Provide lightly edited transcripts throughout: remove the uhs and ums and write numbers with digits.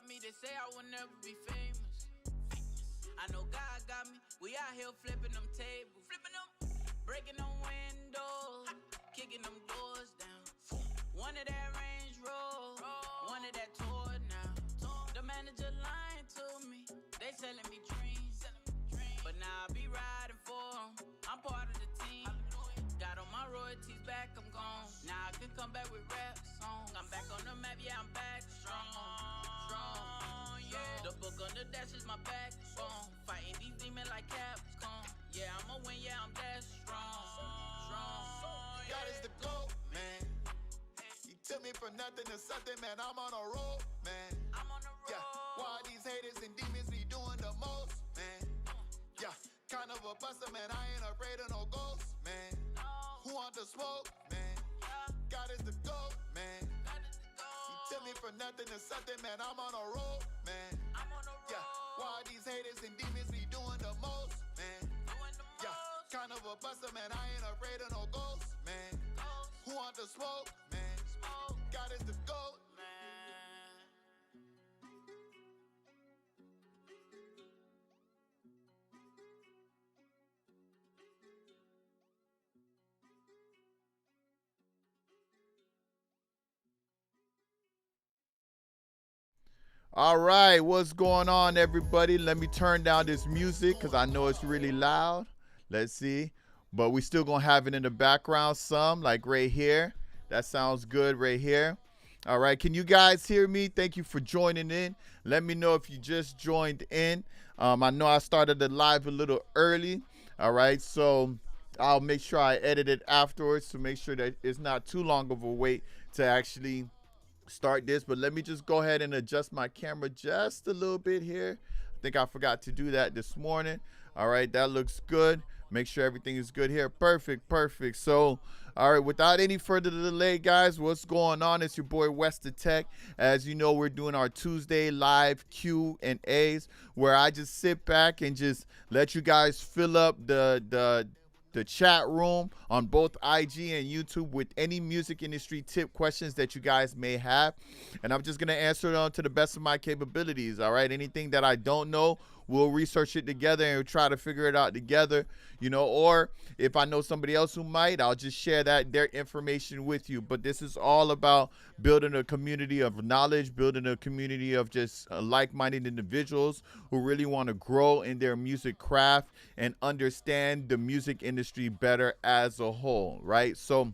me, they say I will never be famous. I know God got me. We out here flipping them tables, breaking them windows, kicking them doors down. One of that Range Rover, one of that tour now. The manager lying to me. They selling me dreams, but now I be riding for them. I'm part of the team. Got all my royalties back, I'm gone. Now I can come back with rap songs. I'm back on the map, yeah, I'm back strong, yeah. The book on the dash is my backbone. Fighting these demons like Capcom. Yeah, I'ma win, yeah, I'm that strong. God is the GOAT, man. He took me from nothing to something, man. I'm on a roll, man. I'm on the road. Yeah, why these haters and demons be doing the most, man? Yeah, kind of a buster, man. I ain't afraid of no ghosts, man. Who want the smoke, man? God is the GOAT, man. He took me from nothing to something, man. I'm on a roll, man. Yeah, why these haters and demons be doing the most, man? Yeah, kind of a buster, man. I ain't afraid of no ghosts, man. Who want the smoke, man? God is the GOAT. All right, what's going on, everybody? Let me turn down this music because I know it's really loud. Let's see. But we still going to have it in the background some, like right here. That sounds good right here. All right, can you guys hear me? Thank you for joining in. Let me know if you just joined in. I know I started the live a little early. All right, so I'll make sure I edit it afterwards to make sure that it's not too long of a wait to actually start this. But let me just go ahead and adjust my camera just a little bit here. I think I forgot to do that this morning. All right, that looks good. Make sure everything is good here. Perfect. So all right, without any further delay, guys, what's going on? It's your boy WesTheTech. As you know, we're doing our Tuesday live Q&As where I just sit back and just let you guys fill up the chat room on both IG and YouTube with any music industry tip questions that you guys may have. And I'm just going to answer them to the best of my capabilities, all right? Anything that I don't know, we'll research it together and try to figure it out together, you know, or if I know somebody else who might, I'll just share their information with you. But this is all about building a community of knowledge, building a community of just like-minded individuals who really want to grow in their music craft and understand the music industry better as a whole, right? So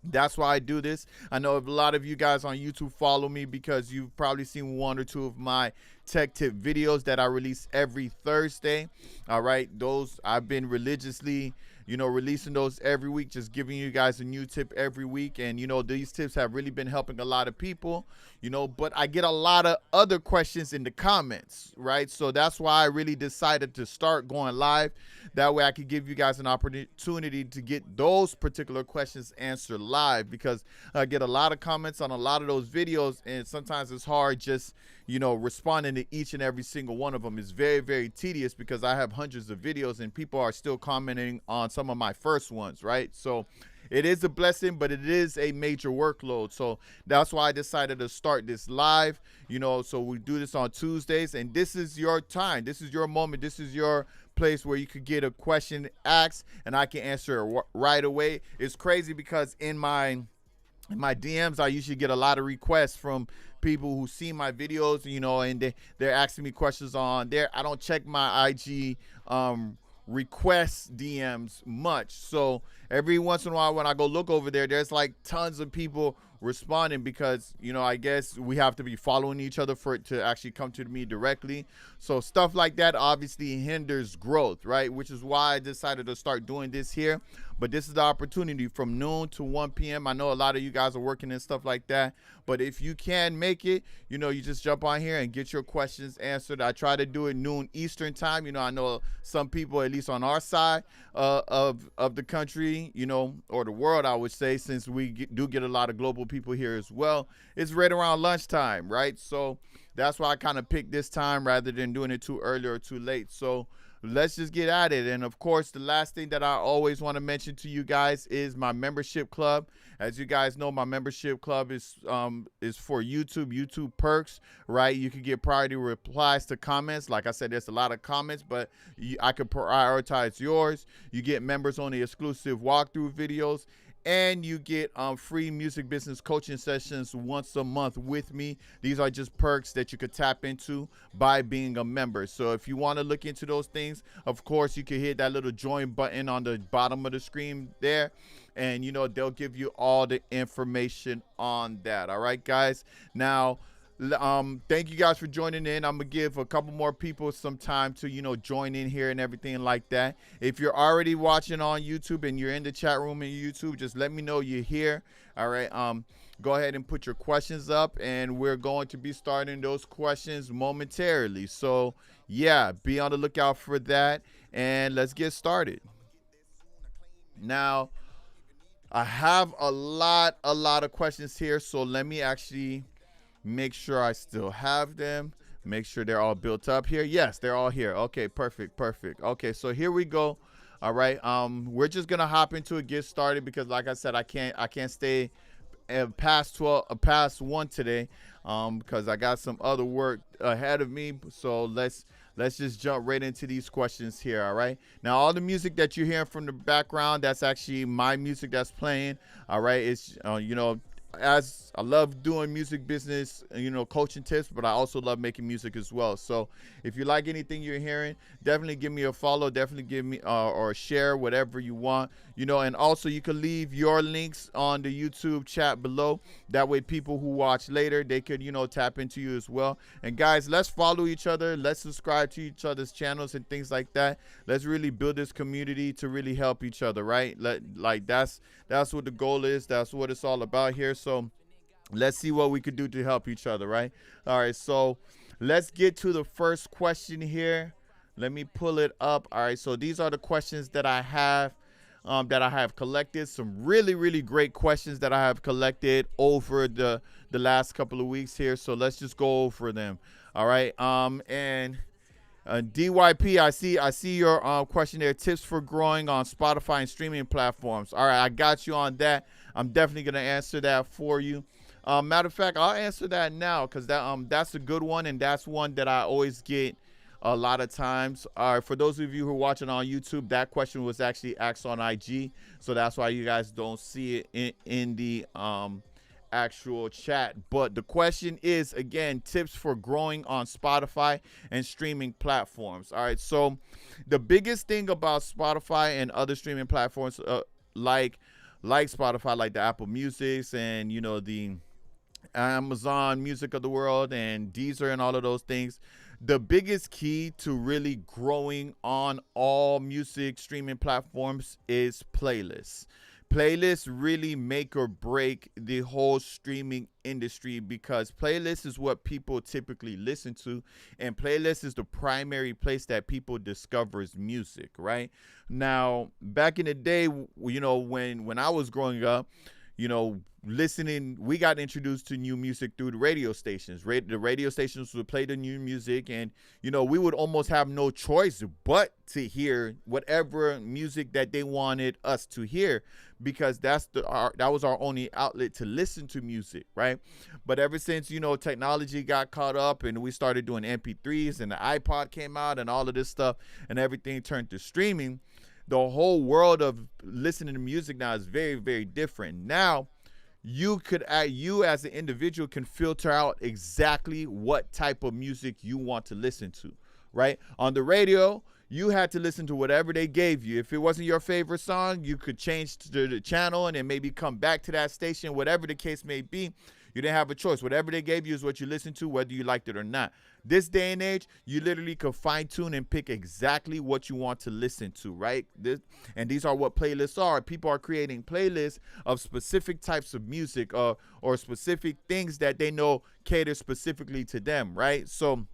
that's why I do this. I know a lot of you guys on YouTube follow me because you've probably seen one or two of my tech tip videos that I release every Thursday. All right, those I've been religiously, releasing those every week, just giving you guys a new tip every week. And these tips have really been helping a lot of people, but I get a lot of other questions in the comments, right? So that's why I really decided to start going live. That way I could give you guys an opportunity to get those particular questions answered live, because I get a lot of comments on a lot of those videos, and sometimes it's hard just responding to each and every single one of them. Is very, very tedious because I have hundreds of videos and people are still commenting on some of my first ones, right? So it is a blessing, but it is a major workload. So that's why I decided to start this live, so we do this on Tuesdays, and this is your time. This is your moment. This is your place where you could get a question asked and I can answer it right away. It's crazy because in my DMs, I usually get a lot of requests from people who see my videos, and they're asking me questions on there. I don't check my IG request DMs much. So every once in a while when I go look over there, there's like tons of people responding because, I guess we have to be following each other for it to actually come to me directly. So stuff like that obviously hinders growth, right? Which is why I decided to start doing this here. But this is the opportunity from noon to 1 p.m. I know a lot of you guys are working and stuff like that. But if you can make it, you just jump on here and get your questions answered. I try to do it noon Eastern time. I know some people, at least on our side of the country, or the world, I would say, since we do get a lot of global people here as well, it's right around lunchtime, right? So that's why I kind of picked this time rather than doing it too early or too late. So let's just get at it. And of course, the last thing that I always want to mention to you guys is my membership club. As you guys know, my membership club is for YouTube perks, right? You can get priority replies to comments. Like I said, there's a lot of comments, but I could prioritize yours. You get members only exclusive walkthrough videos, and you get free music business coaching sessions once a month with me. These are just perks that you could tap into by being a member. So if you want to look into those things, of course, you can hit that little join button on the bottom of the screen there, and they'll give you all the information on that. All right, guys. Now, thank you guys for joining in. I'm gonna give a couple more people some time to join in here and everything like that. If you're already watching on YouTube and you're in the chat room in YouTube, just let me know you're here. All right, go ahead and put your questions up, and we're going to be starting those questions momentarily. So yeah, be on the lookout for that, and let's get started. Now, I have a lot of questions here, so let me actually make sure I still have them. Make sure they're all built up here. Yes, they're all here. Okay, perfect. Okay, so here we go. All right, we're just gonna hop into it, get started, because like I said, I can't stay past 1 today, because I got some other work ahead of me. So let's just jump right into these questions here. All right, now all the music that you're hearing from the background, that's actually my music that's playing. All right, it's as I love doing music business, coaching tips, but I also love making music as well. So if you like anything you're hearing, definitely give me a follow, definitely give me or share whatever you want, and also you can leave your links on the YouTube chat below. That way people who watch later, they could, tap into you as well. And guys, let's follow each other. Let's subscribe to each other's channels and things like that. Let's really build this community to really help each other, right? That's what the goal is. That's what it's all about here. So let's see what we could do to help each other, right? All right, so let's get to the first question here. Let me pull it up. All right, so these are the questions that I have collected. Some really great questions that I have collected over the last couple of weeks here. So let's just go over them. All right, and DYP, I see your question there. Tips for growing on Spotify and streaming platforms. All right, I got you on that. I'm definitely gonna answer that for you. Matter of fact, I'll answer that now, because that's a good one, and that's one that I always get a lot of times. For those of you who are watching on YouTube, that question was actually asked on IG, so that's why you guys don't see it in the actual chat. But the question is, again, tips for growing on Spotify and streaming platforms. All right, so the biggest thing about Spotify and other streaming platforms like Spotify, like the Apple Musics and the Amazon Music of the world and Deezer and all of those things, the biggest key to really growing on all music streaming platforms is playlists. Playlists really make or break the whole streaming industry, because playlists is what people typically listen to, and playlists is the primary place that people discovers music, right? Now, back in the day, when I was growing up, listening, we got introduced to new music through the radio stations. The radio stations would play the new music, and we would almost have no choice but to hear whatever music that they wanted us to hear, because that was our only outlet to listen to music, right? But ever since technology got caught up and we started doing MP3s and the iPod came out and all of this stuff, and everything turned to streaming, the whole world of listening to music now is very different. Now, you as an individual can filter out exactly what type of music you want to listen to, right? On the radio, you had to listen to whatever they gave you. If it wasn't your favorite song, you could change to the channel and then maybe come back to that station, whatever the case may be. You didn't have a choice. Whatever they gave you is what you listened to, whether you liked it or not. This day and age, you literally can fine tune and pick exactly what you want to listen to, right? And these are what playlists are. People are creating playlists of specific types of music or specific things that they know cater specifically to them, right? So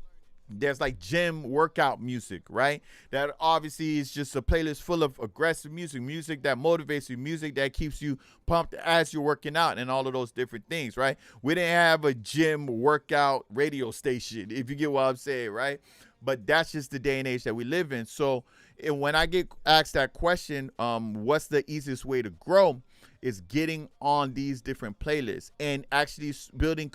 there's like gym workout music, right? That obviously is just a playlist full of aggressive music that motivates you, music that keeps you pumped as you're working out, and all of those different things, right? We didn't have a gym workout radio station, if you get what I'm saying, right? but that's just the day and age that we live in. So when I get asked that question, what's the easiest way to grow, is getting on these different playlists and actually building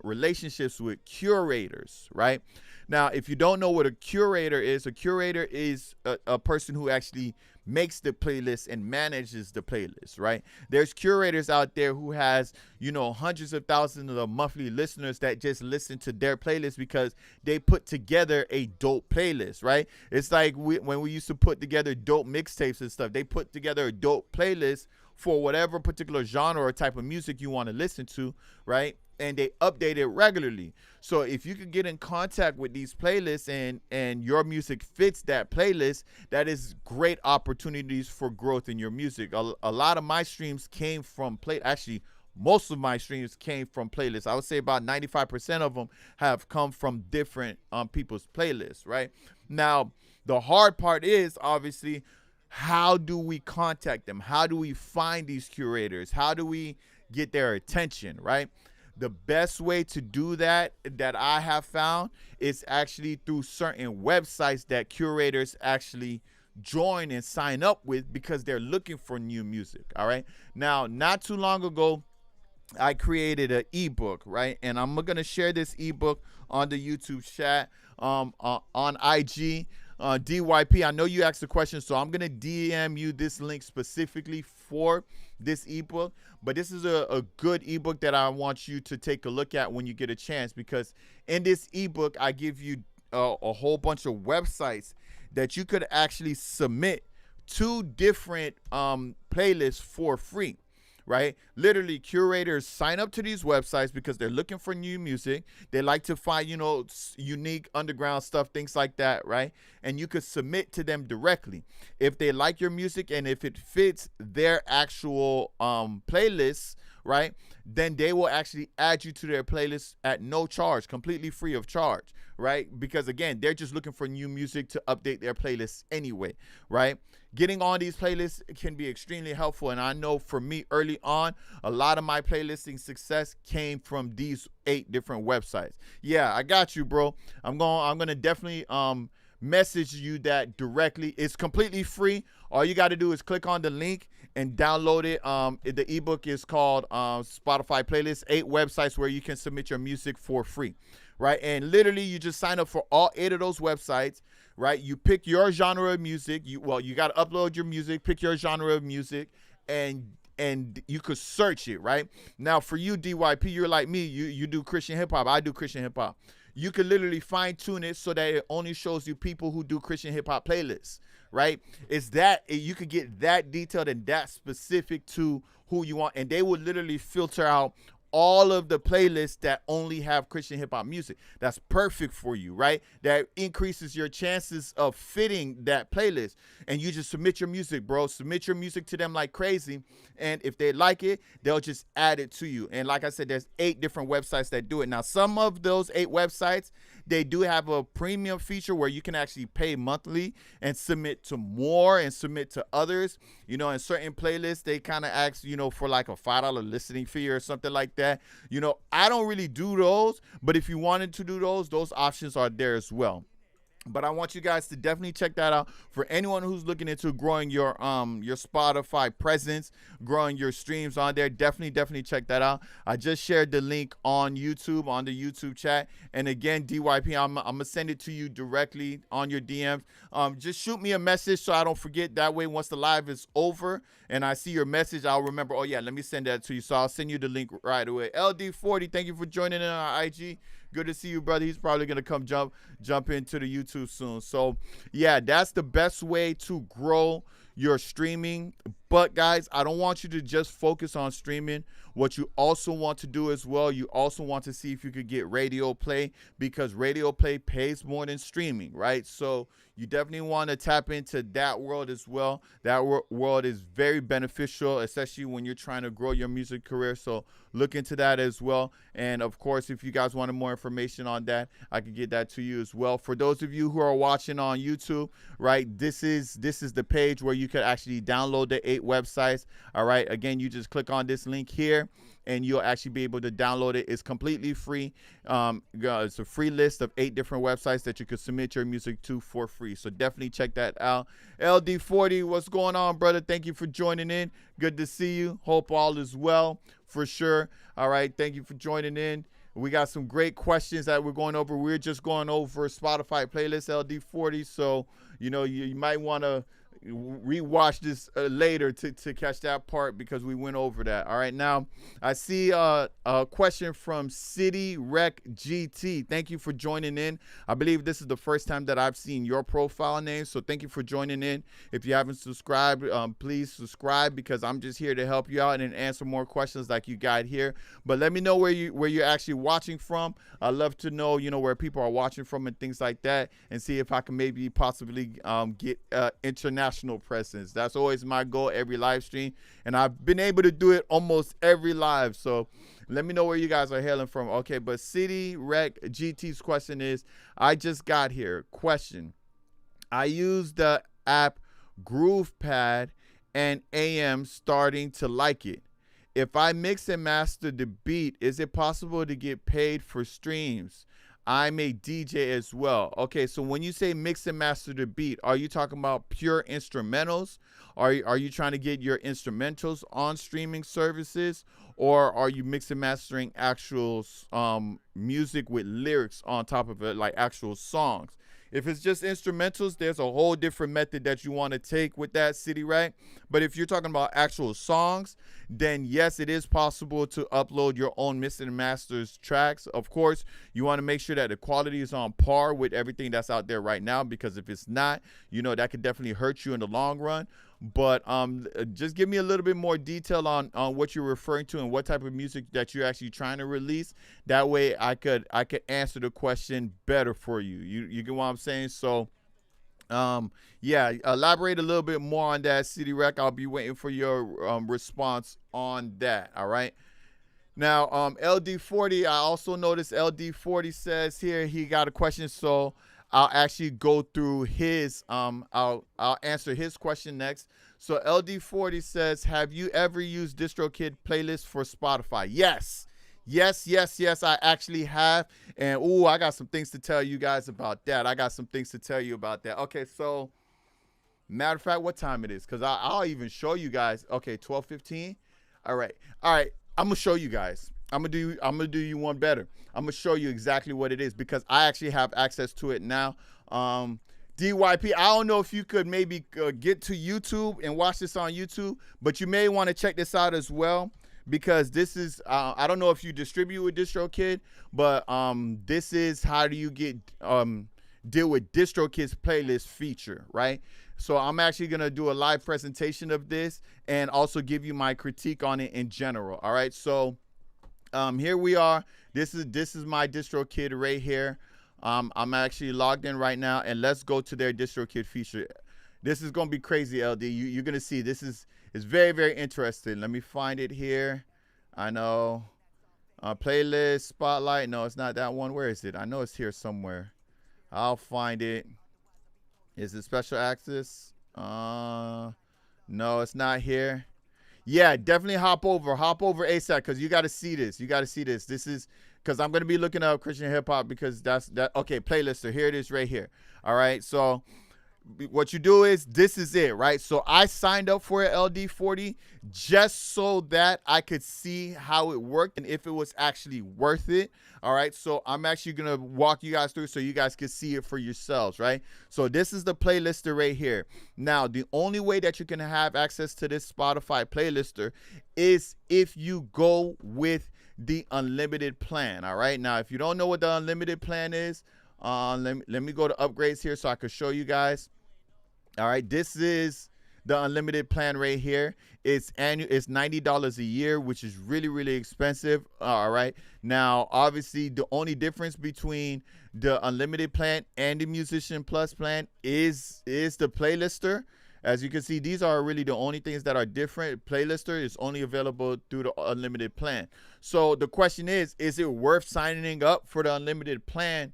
relationships with curators, right? Now, if you don't know what a curator is a person who actually makes the playlist and manages the playlist, right? There's curators out there who has, hundreds of thousands of monthly listeners that just listen to their playlist because they put together a dope playlist, right? It's like when we used to put together dope mixtapes and stuff, they put together a dope playlist for whatever particular genre or type of music you want to listen to, right? And they update it regularly. So if you could get in contact with these playlists and your music fits that playlist, that is great opportunities for growth in your music. A lot of my streams came from actually, most of my streams came from playlists. I would say about 95% of them have come from different people's playlists, right? Now, the hard part is obviously, how do we contact them? How do we find these curators? How do we get their attention, right? The best way to do that I have found is actually through certain websites that curators actually join and sign up with because they're looking for new music, all right? Now, not too long ago, I created an ebook, right? And I'm going to share this ebook on the YouTube chat, on IG. DYP, I know you asked the question, so I'm going to DM you this link specifically for this ebook. But this is a good ebook that I want you to take a look at when you get a chance, because in this ebook, I give you a whole bunch of websites that you could actually submit to different playlists for free. Right? Literally, curators sign up to these websites because they're looking for new music. They like to find, unique underground stuff, things like that, right? And you could submit to them directly. If they like your music and if it fits their actual playlists, right, then they will actually add you to their playlist at no charge, completely free of charge, right? Because again, they're just looking for new music to update their playlists anyway, right? Getting on these playlists can be extremely helpful, and I know for me early on, a lot of my playlisting success came from these 8 different websites. Yeah, I got you, bro. I'm gonna definitely message you that directly. It's completely free. All you got to do is click on the link and download it. The ebook is called Spotify Playlist, 8 websites where you can submit your music for free, right? And literally, you just sign up for all 8 of those websites. Right, you pick your genre of music. You got to upload your music, pick your genre of music, and you could search it. Right now, for you, DYP, you're like me. You do Christian hip hop. I do Christian hip hop. You can literally fine tune it so that it only shows you people who do Christian hip hop playlists. Right, it's that you could get that detailed and that specific to who you want, and they will literally filter out all of the playlists that only have Christian hip hop music. That's perfect for you, right? That increases your chances of fitting that playlist. And you just submit your music, bro. Submit your music to them like crazy. And if they like it, they'll just add it to you. And like I said, there's 8 different websites that do it. Now, some of those 8 websites, they do have a premium feature where you can actually pay monthly and submit to more and submit to others. In certain playlists, they kind of ask, for like a $5 listening fee or something like that. I don't really do those, but if you wanted to do those options are there as well. But I want you guys to definitely check that out. For anyone who's looking into growing your Spotify presence, growing your streams on there, definitely check that out. I just shared the link on YouTube, on the YouTube chat. And again, DYP, I'm going to send it to you directly on your DMs. Just shoot me a message so I don't forget. That way, once the live is over and I see your message, I'll remember, oh, yeah, let me send that to you. So I'll send you the link right away. LD40, thank you for joining in on IG. Good to see you, brother. He's probably going to come jump into the YouTube soon. So, yeah, that's the best way to grow your streaming. But, guys, I don't want you to just focus on streaming. What you also want to do as well, you also want to see if you could get radio play, because radio play pays more than streaming, right? So you definitely want to tap into that world as well. That world is very beneficial, especially when you're trying to grow your music career. So look into that as well. And of course, if you guys wanted more information on that, I can get that to you as well. For those of you who are watching on YouTube, right, this is the page where you could actually download the 8 8 websites. All right. Again, you just click on this link here and you'll actually be able to download it. It's completely free. It's a free list of 8 different websites that you can submit your music to for free. So definitely check that out. LD40, what's going on, brother? Thank you for joining in. Good to see you. Hope all is well for sure. All right. Thank you for joining in. We got some great questions that we're going over. We're just going over Spotify playlist LD40. So, you might want to rewatch this later to catch that part because we went over that. All right, now I see a question from City Rec GT. Thank you for joining in. I believe this is the first time that I've seen your profile name, so thank you for joining in. If you haven't subscribed, please subscribe because I'm just here to help you out and answer more questions like you got here. But let me know where you're actually watching from. I'd love to know, where people are watching from and things like that, and see if I can maybe possibly get international presence. That's always my goal every live stream, and I've been able to do it almost every live. So let me know where you guys are hailing from. Okay, but City Rec GT's question is, I just got here. Question: I use the app GroovePad and AM starting to like it. If I mix and master the beat, is it possible to get paid for streams? I'm a DJ as well. Okay, so when you say mix and master the beat, are you talking about pure instrumentals? Are you trying to get your instrumentals on streaming services? Or are you mix and mastering actual music with lyrics on top of it, like actual songs? If it's just instrumentals, there's a whole different method that you want to take with that, City, right? But if you're talking about actual songs, then yes, it is possible to upload your own mix and masters tracks. Of course, you want to make sure that the quality is on par with everything that's out there right now, because if it's not, that could definitely hurt you in the long run. But just give me a little bit more detail on what you're referring to and what type of music that you're actually trying to release. That way I could answer the question better for you. You get what I'm saying? So yeah, elaborate a little bit more on that, City Rec. I'll be waiting for your response on that. All right. Now, LD40, I also noticed LD40 says here he got a question, so I'll actually go through his, I'll answer his question next. So LD40 says, have you ever used DistroKid playlist for Spotify? Yes. Yes, I actually have. And, I got some things to tell you guys about that. Okay, so, matter of fact, what time it is? Because I'll even show you guys. Okay, 12:15. All right. I'm going to show you guys. I'm gonna do you one better. I'm gonna show you exactly what it is because I actually have access to it now. DYP, I don't know if you could maybe get to YouTube and watch this on YouTube, but you may want to check this out as well because this is I don't know if you distribute with DistroKid, but this is how do you get deal with DistroKid's playlist feature, right? So I'm actually gonna do a live presentation of this and also give you my critique on it in general. All right, so. Here we are. This is my DistroKid right here. I'm actually logged in right now, and let's go to their DistroKid feature. This is gonna be crazy, LD. You're gonna see this is very, very interesting. Let me find it here. I know. Playlist spotlight. No, it's not that one. Where is it? I know it's here somewhere. I'll find it. Is it special access? No, it's not here. Yeah, definitely hop over ASAP because you got to see this. This is because I'm going to be looking up Christian hip hop because okay, playlist. So here it is right here. All right. So what you do is this is it, right? So I signed up for it, LD40, just so that I could see how it worked and if it was actually worth it. All right. So I'm actually going to walk you guys through so you guys can see it for yourselves, right? So this is the playlister right here. Now, the only way that you can have access to this Spotify playlister is if you go with the unlimited plan. All right. Now, if you don't know what the unlimited plan is, let me go to upgrades here so I can show you guys. All right, this is the unlimited plan right here. It's $90 a year, which is really, really expensive. All right. Now, obviously, the only difference between the unlimited plan and the Musician Plus plan is the playlister. As you can see, these are really the only things that are different. Playlister is only available through the unlimited plan. So the question is it worth signing up for the unlimited plan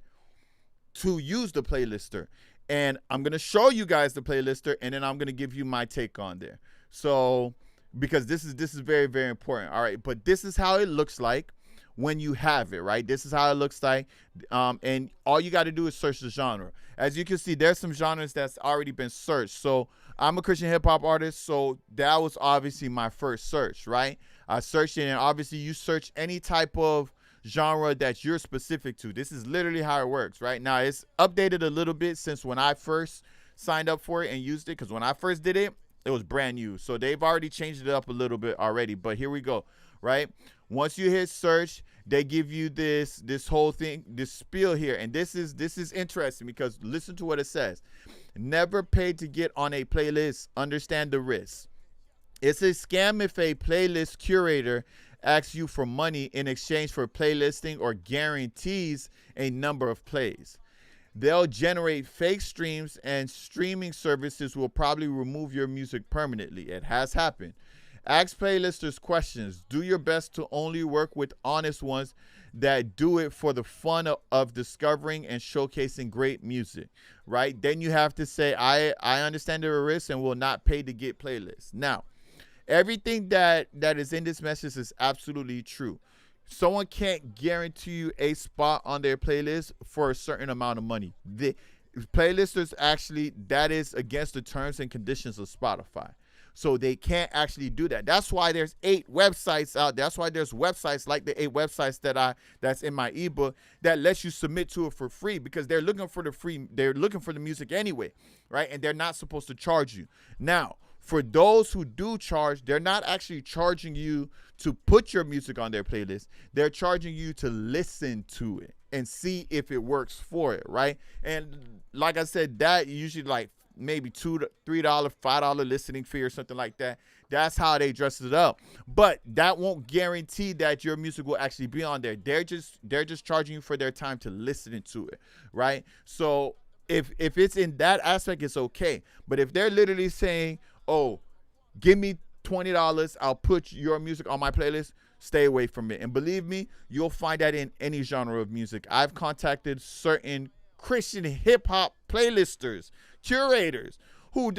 to use the playlister? And I'm going to show you guys the playlister, and then I'm going to give you my take on there. So because this is very, very important. All right, but this is how it looks like when you have it, right? This is how it looks like, and all you got to do is search the genre. As you can see, there's some genres that's already been searched. So I'm a Christian hip hop artist, so that was obviously my first search, right? I searched it, and obviously you search any type of genre that you're specific to. This is literally how it works, right? Now it's updated a little bit since when I first signed up for it and used it, because when I first did it, it was brand new. So they've already changed it up a little bit already, but here we go, right? Once you hit search, they give you this whole thing, this spiel here, and this is interesting because listen to what it says. Never pay to get on a playlist. Understand the risk. It's a scam if a playlist curator asks you for money in exchange for playlisting or guarantees a number of plays. They'll generate fake streams, and streaming services will probably remove your music permanently. It has happened. Ask playlisters questions. Do your best to only work with honest ones that do it for the fun of discovering and showcasing great music, right? Then you have to say, I understand the risk and will not pay to get playlists. Now, everything that is in this message is absolutely true. Someone can't guarantee you a spot on their playlist for a certain amount of money. The playlisters actually, that is against the terms and conditions of Spotify. So they can't actually do that. That's why there's 8 websites out. That's why there's websites like the 8 websites that's in my ebook that lets you submit to it for free, because they're looking for the music anyway, right? And they're not supposed to charge you. Now, for those who do charge, they're not actually charging you to put your music on their playlist. They're charging you to listen to it and see if it works for it, right? And like I said, that usually like maybe $2 to $3, $5 listening fee or something like that. That's how they dress it up. But that won't guarantee that your music will actually be on there. They're just charging you for their time to listen to it, right? So if it's in that aspect, it's okay. But if they're literally saying, oh, give me $20, I'll put your music on my playlist, stay away from it. And believe me, you'll find that in any genre of music. I've contacted certain Christian hip hop playlisters, curators, who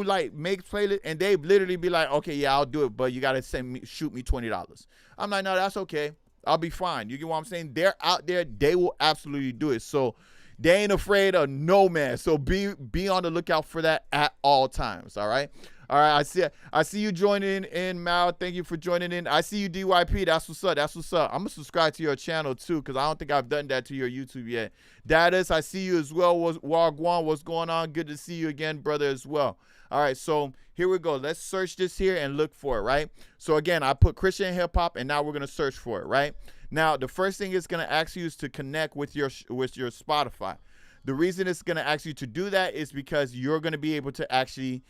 like makes playlists, and they literally be like, okay, yeah, I'll do it, but you gotta shoot me $20. I'm like, no, that's okay. I'll be fine. You get what I'm saying? They're out there, they will absolutely do it. So they ain't afraid of no man. So be on the lookout for that at all times. All right. All right. I see you joining in, Mal. Thank you for joining in. I see you, DYP. That's what's up. That's what's up. I'm gonna subscribe to your channel too, because I don't think I've done that to your YouTube yet. Datus, I see you as well. Wagwan, what's going on? Good to see you again, brother, as well. All right, so here we go. Let's search this here and look for it, right? So again, I put Christian hip hop, and now we're gonna search for it, right? Now, the first thing it's gonna ask you is to connect with your Spotify. The reason it's gonna ask you to do that is because you're gonna be able to actually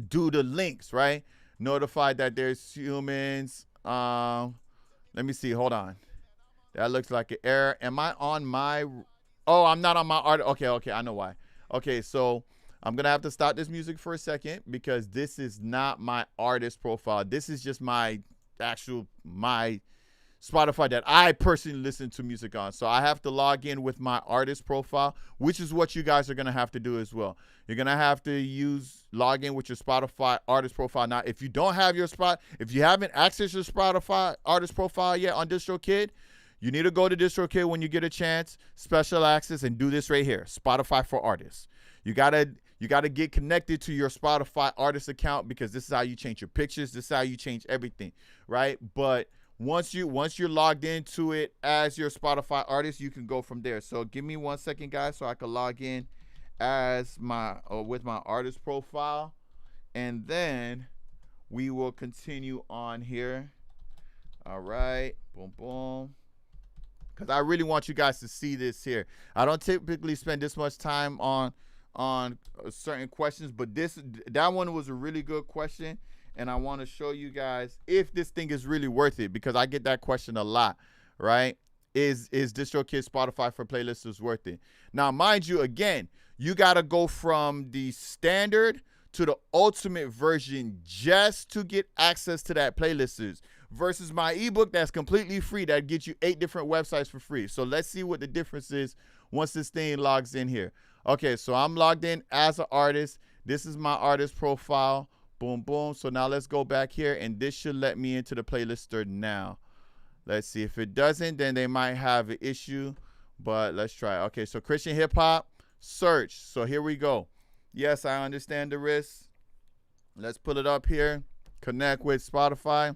do the links, right? Notify that there's humans. Let me see. Hold on. That looks like an error. Am I on my? Oh, I'm not on my art. Okay. I know why. Okay, so I'm gonna have to stop this music for a second because this is not my artist profile. This is just my Spotify that I personally listen to music on. So I have to log in with my artist profile, which is what you guys are going to have to do as well. You're going to have to log in with your Spotify artist profile. Now, if you don't have if you haven't accessed your Spotify artist profile yet on DistroKid, you need to go to DistroKid when you get a chance, special access, and do this right here, Spotify for Artists. You got to get connected to your Spotify artist account, because this is how you change your pictures. This is how you change everything, right? But once you're logged into it as your Spotify artist, you can go from there. So give me 1 second, guys, so I can log in as with my artist profile, and then we will continue on here. All right, boom, boom. Because I really want you guys to see this here. I don't typically spend this much time on certain questions, but that one was a really good question. And I want to show you guys if this thing is really worth it, because I get that question a lot, right? Is DistroKid Spotify for Playlists worth it? Now, mind you, again, you got to go from the standard to the ultimate version just to get access to that playlist, versus my ebook that's completely free that gets you 8 different websites for free. So let's see what the difference is once this thing logs in here. Okay, so I'm logged in as an artist. This is my artist profile. Boom, boom. So now let's go back here, and this should let me into the playlister now. Let's see. If it doesn't, then they might have an issue, but let's try. Okay, so Christian hip hop, search. So here we go. Yes, I understand the risk. Let's put it up here. Connect with Spotify.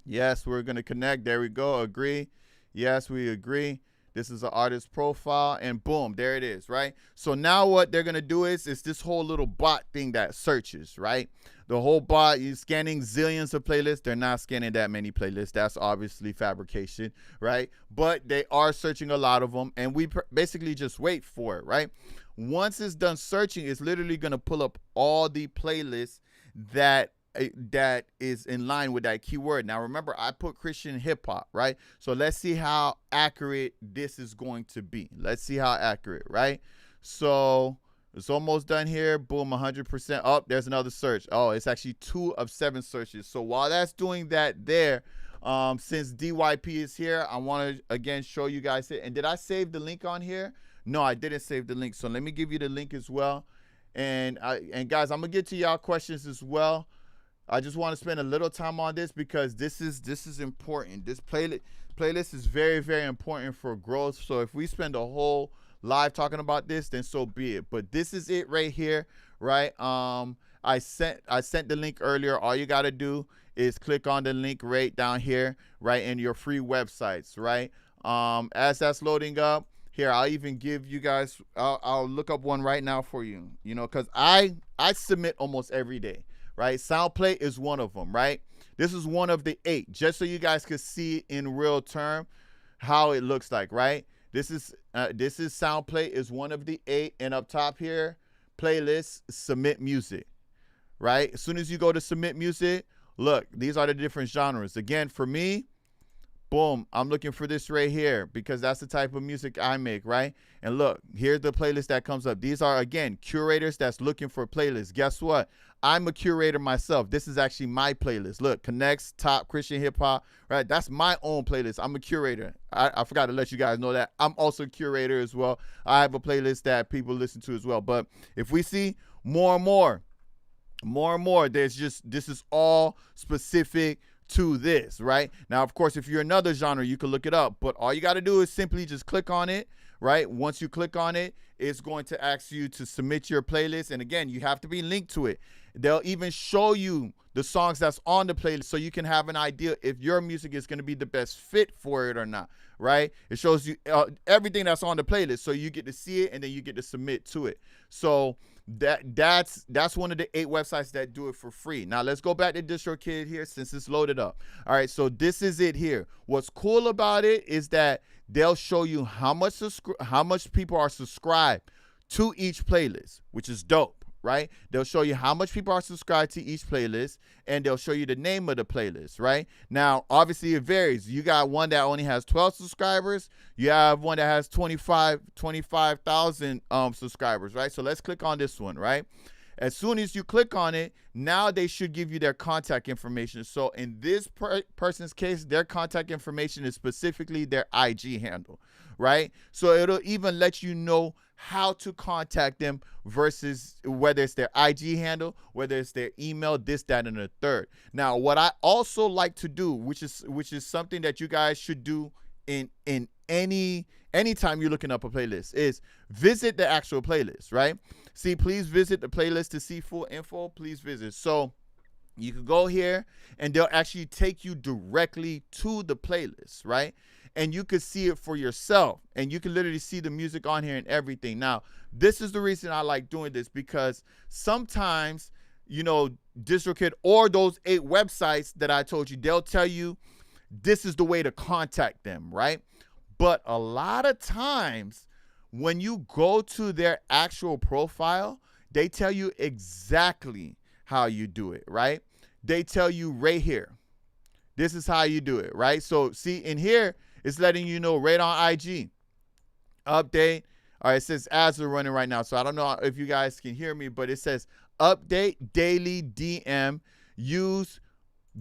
Yes, we're going to connect. There we go. Agree. Yes, we agree. This is an artist profile, and boom, there it is, right? So now what they're going to do is this whole little bot thing that searches, right? The whole bot is scanning zillions of playlists. They're not scanning that many playlists. That's obviously fabrication, right? But they are searching a lot of them, and we basically just wait for it, right? Once it's done searching, it's literally going to pull up all the playlists that is in line with that keyword. Now, remember, I put Christian hip hop, right? So let's see how accurate this is going to be. Let's see how accurate, right? So it's almost done here. Boom, 100%. Oh, there's another search. Oh, it's actually 2 of 7 searches. So while that's doing that there, since DYP is here, I want to, again, show you guys it. And did I save the link on here? No, I didn't save the link. So let me give you the link as well. And guys, I'm going to get to y'all questions as well. I just want to spend a little time on this because this is important. This playlist is very, very important for growth. So if we spend a whole live talking about this, then so be it. But this is it right here, right? I sent the link earlier. All you got to do is click on the link right down here, right, in your free websites, right? As that's loading up, here, I'll even give you guys, I'll look up one right now for you, you know, because I submit almost every day. Right, SoundPlay is one of them, right? This is one of the 8, just so you guys could see in real term how it looks like, right? This is SoundPlay is one of the 8, and up top here, playlist, submit music, right? As soon as you go to submit music, look, these are the different genres. Again, for me, boom, I'm looking for this right here because that's the type of music I make, right? And look, here's the playlist that comes up. These are, again, curators that's looking for playlists. Guess what? I'm a curator myself. This is actually my playlist. Look, Connects, Top Christian Hip Hop, right? That's my own playlist. I'm a curator. I forgot to let you guys know that. I'm also a curator as well. I have a playlist that people listen to as well. But if we see more and more, this is all specific to this, right? Now, of course, if you're another genre, you can look it up, but all you got to do is simply just click on it, right? Once you click on it, it's going to ask you to submit your playlist. And again, you have to be linked to it. They'll even show you the songs that's on the playlist so you can have an idea if your music is going to be the best fit for it or not, right? It shows you everything that's on the playlist, so you get to see it and then you get to submit to it. So that's one of the 8 websites that do it for free. Now let's go back to DistroKid here since it's loaded up. All right, so this is it here. What's cool about it is that they'll show you how much people are subscribed to each playlist, which is dope, right? They'll show you how much people are subscribed to each playlist, and they'll show you the name of the playlist, right? Now, obviously, it varies. You got one that only has 12 subscribers. You have one that has 25,000 subscribers, right? So let's click on this one, right? As soon as you click on it, now they should give you their contact information. So in this person's case, their contact information is specifically their IG handle, right? So it'll even let you know how to contact them versus whether it's their IG handle, whether it's their email, this, that, and the third. Now, what I also like to do, which is something that you guys should do in anytime you're looking up a playlist, is visit the actual playlist, right? See, please visit the playlist to see full info. Please visit. So you can go here and they'll actually take you directly to the playlist, right? And you could see it for yourself, and you can literally see the music on here and everything. Now, this is the reason I like doing this, because sometimes, you know, DistroKid or those 8 websites that I told you, they'll tell you this is the way to contact them, right? But a lot of times when you go to their actual profile, they tell you exactly how you do it, right? They tell you right here, this is how you do it, right? So see in here, it's letting you know right on IG. Update. All right, it says ads are running right now. So I don't know if you guys can hear me, but it says update daily DM. Use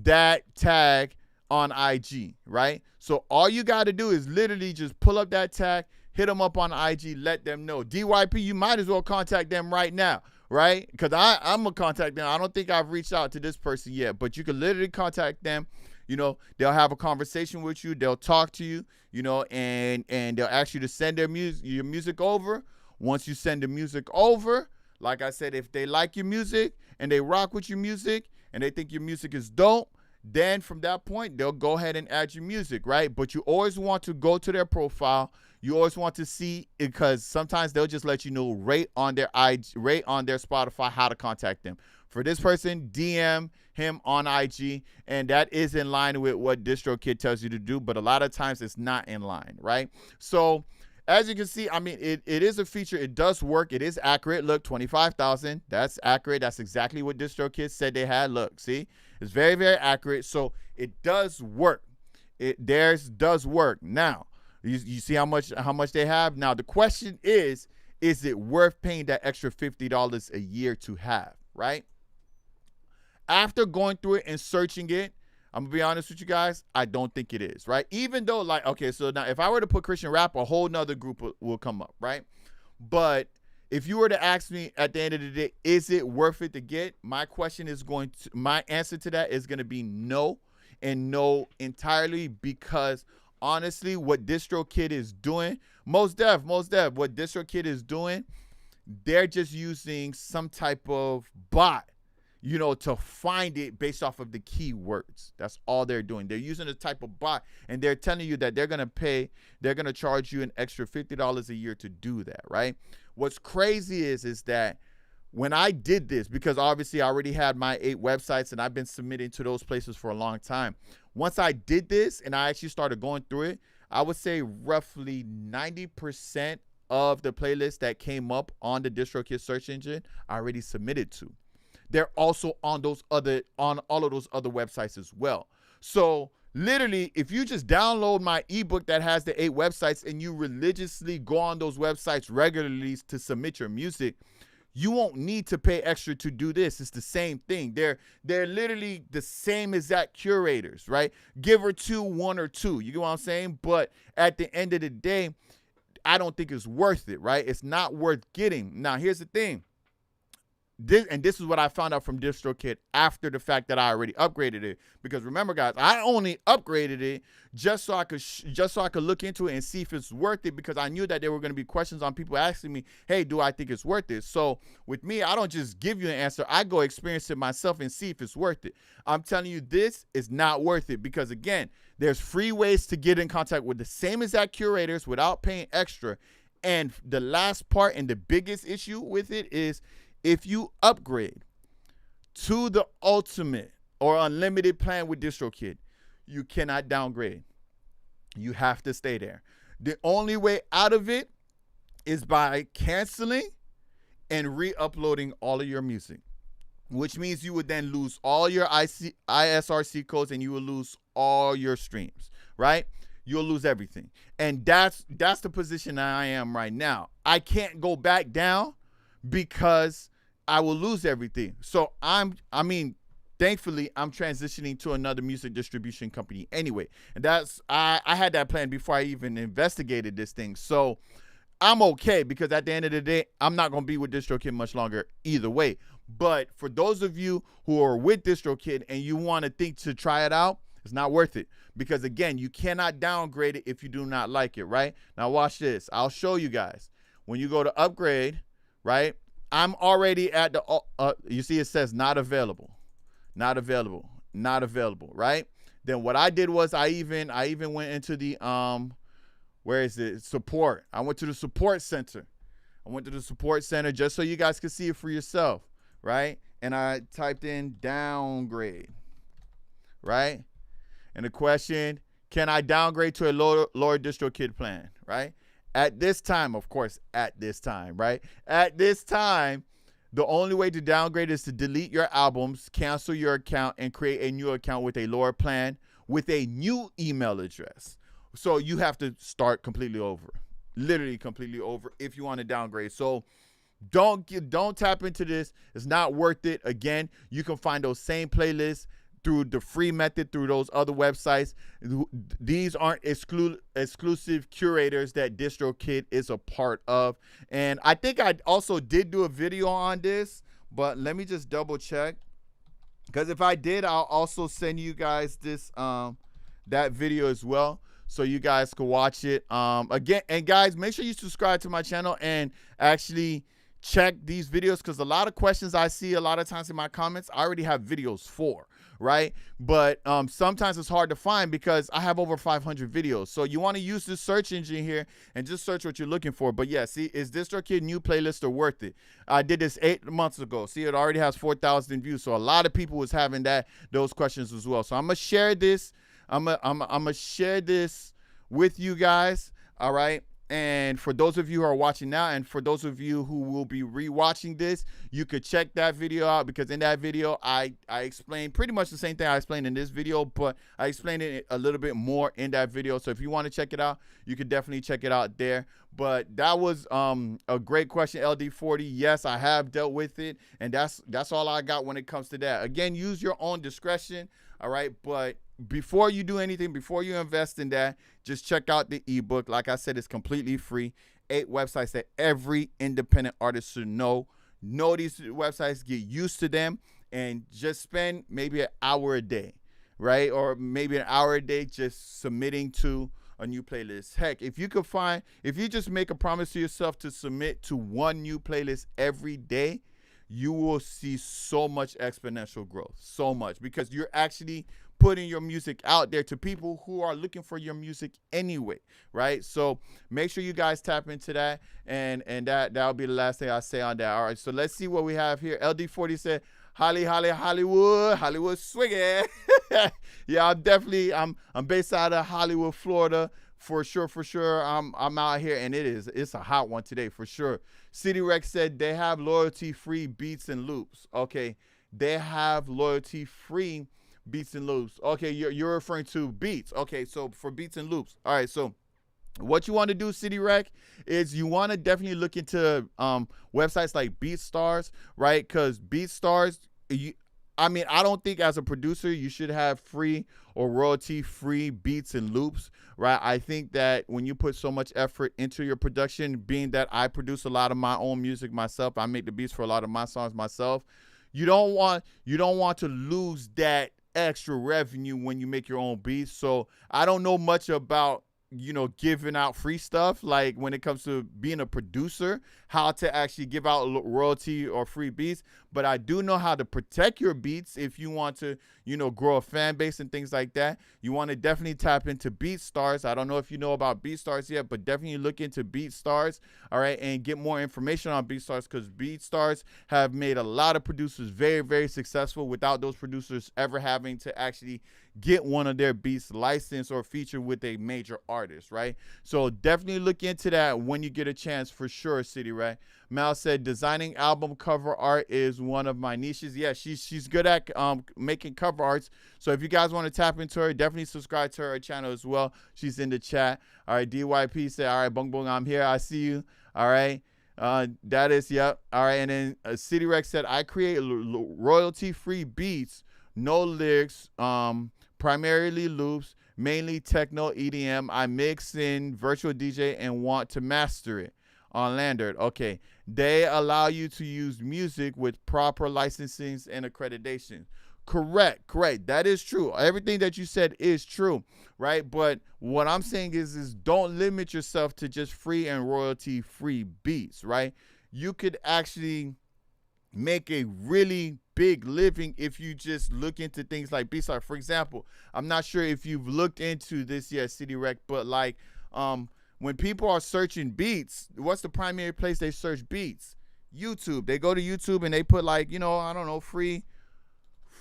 that tag on IG, right? So all you got to do is literally just pull up that tag, hit them up on IG, let them know. DYP, you might as well contact them right now, right? Because I'm going to contact them. I don't think I've reached out to this person yet, but you can literally contact them. You know, they'll have a conversation with you. They'll talk to you, you know, and they'll ask you to send your music over. Once you send the music over, like I said, if they like your music and they rock with your music and they think your music is dope, then from that point, they'll go ahead and add your music, right? But you always want to go to their profile. You always want to see, because sometimes they'll just let you know right on their Spotify how to contact them. For this person, DM him on IG, and that is in line with what DistroKid tells you to do, but a lot of times it's not in line, right? So as you can see, I mean, it is a feature. It does work. It is accurate. Look, 25,000. That's accurate. That's exactly what DistroKid said they had. Look, see? It's very, very accurate. So it does work. Theirs does work. Now, you see how much they have? Now, the question is it worth paying that extra $50 a year to have, right? After going through it and searching it, I'm going to be honest with you guys, I don't think it is, right? Even though, like, okay, so now if I were to put Christian rap, a whole nother group will come up, right? But if you were to ask me at the end of the day, is it worth it to get? My answer to that is going to be no, and no entirely, because honestly, what DistroKid is doing, most deaf, what DistroKid is doing, they're just using some type of bot, you know, to find it based off of the keywords. That's all they're doing. They're using a type of bot, and they're telling you that they're going to charge you an extra $50 a year to do that, right? What's crazy is that when I did this, because obviously I already had my 8 websites and I've been submitting to those places for a long time. Once I did this and I actually started going through it, I would say roughly 90% of the playlists that came up on the DistroKid search engine I already submitted to. They're also on all of those other websites as well. So literally, if you just download my ebook that has the 8 websites and you religiously go on those websites regularly to submit your music, you won't need to pay extra to do this. It's the same thing. They're literally the same exact curators, right? Give or two, 1 or 2. You get what I'm saying? But at the end of the day, I don't think it's worth it, right? It's not worth getting. Now, here's the thing. This is what I found out from DistroKid after the fact that I already upgraded it. Because remember, guys, I only upgraded it just so I could look into it and see if it's worth it, because I knew that there were going to be questions on people asking me, hey, do I think it's worth it? So with me, I don't just give you an answer. I go experience it myself and see if it's worth it. I'm telling you, this is not worth it, because again, there's free ways to get in contact with the same exact curators without paying extra. And the last part and the biggest issue with it is, if you upgrade to the ultimate or unlimited plan with DistroKid, you cannot downgrade. You have to stay there. The only way out of it is by canceling and re-uploading all of your music, which means you would then lose all your ISRC codes and you will lose all your streams, right? You'll lose everything. And that's the position that I am right now. I can't go back down because I will lose everything. So thankfully, I'm transitioning to another music distribution company anyway. And I had that plan before I even investigated this thing. So I'm okay, because at the end of the day, I'm not going to be with DistroKid much longer either way. But for those of you who are with DistroKid and you want to think to try it out, it's not worth it. Because again, you cannot downgrade it if you do not like it, right? Now watch this. I'll show you guys. When you go to upgrade, right? I'm already at the, you see it says not available, right? Then what I did was I even went into the, where is it? Support. I went to the support center. Just so you guys can see it for yourself, right? And I typed in downgrade, right? And the question, can I downgrade to a lower DistroKid plan, right? At this time, of course, right? At this time, the only way to downgrade is to delete your albums, cancel your account, and create a new account with a lower plan with a new email address. So you have to start completely over, literally completely over, if you want to downgrade. So don't tap into this. It's not worth it. Again, you can find those same playlists through the free method through those other websites. These aren't exclusive curators that DistroKid is a part of. And I think I also did do a video on this, but let me just double check. Because if I did, I'll also send you guys this that video as well, so you guys can watch it. Again, and guys, make sure you subscribe to my channel and actually check these videos, because a lot of questions I see a lot of times in my comments, I already have videos for, right? But sometimes it's hard to find because I have over 500 videos. So you want to use this search engine here and just search what you're looking for. But yeah, see, is DistroKid new playlist or worth it? I did this 8 months ago. See, it already has 4,000 views. So a lot of people was having those questions as well. So I'm gonna share this. I'm gonna share this with you guys. All right. And for those of you who are watching now, and for those of you who will be rewatching this, you could check that video out, because in that video, I explained pretty much the same thing I explained in this video, but I explained it a little bit more in that video. So if you want to check it out, you could definitely check it out there. But that was a great question, LD40. Yes, I have dealt with it, and that's all I got when it comes to that. Again, use your own discretion, all right? But before you do anything, before you invest in that, just check out the ebook. Like I said, it's completely free. 8 websites that every independent artist should know. Know these websites, get used to them, and just spend maybe an hour a day, right? Or maybe an hour a day just submitting to a new playlist. Heck, if you just make a promise to yourself to submit to one new playlist every day, you will see so much exponential growth, so much, because you're actually putting your music out there to people who are looking for your music anyway, right? So make sure you guys tap into that, and that'll be the last thing I say on that. All right, so let's see what we have here. LD40 said, Hollywood swinging. Yeah, I'm based out of Hollywood, Florida. For sure. I'm out here, and it's a hot one today for sure. City Rex said they have loyalty-free beats and loops. Okay, they have loyalty-free beats and loops. Okay, you're referring to beats. Okay, so for beats and loops. All right, so what you want to do, City Rec, is you want to definitely look into websites like BeatStars, right? Because BeatStars, I don't think as a producer you should have free or royalty-free beats and loops, right? I think that when you put so much effort into your production, being that I produce a lot of my own music myself, I make the beats for a lot of my songs myself, you don't want to lose that extra revenue when you make your own beats. So I don't know much about giving out free stuff, like when it comes to being a producer, how to actually give out royalty or free beats. But I do know how to protect your beats if you want to, grow a fan base and things like that. You want to definitely tap into BeatStars. I don't know if you know about BeatStars yet, but definitely look into BeatStars, all right, and get more information on BeatStars, because BeatStars have made a lot of producers very, very successful without those producers ever having to actually get one of their beats licensed or featured with a major artist, right? So definitely look into that when you get a chance for sure, City, right? Mal said designing album cover art is one of my niches. Yeah, she's good at making cover arts. So if you guys want to tap into her, definitely subscribe to her channel as well. She's in the chat. All right, DYP said, all right, Bung Bung, I'm here. I see you. All right. That is, yep. All right, and then City Rex said, I create royalty-free beats, no lyrics, primarily loops, mainly techno EDM. I mix in virtual DJ and want to master it on Landert. Okay, they allow you to use music with proper licensing and accreditation. Correct. That is true. Everything that you said is true, right? But what I'm saying is don't limit yourself to just free and royalty-free beats, right? You could actually make a really big living if you just look into things like BeatStars. For example, I'm not sure if you've looked into this yet, City Rec, but like when people are searching beats, what's the primary place they search beats? YouTube. They go to YouTube and they put like, I don't know, free,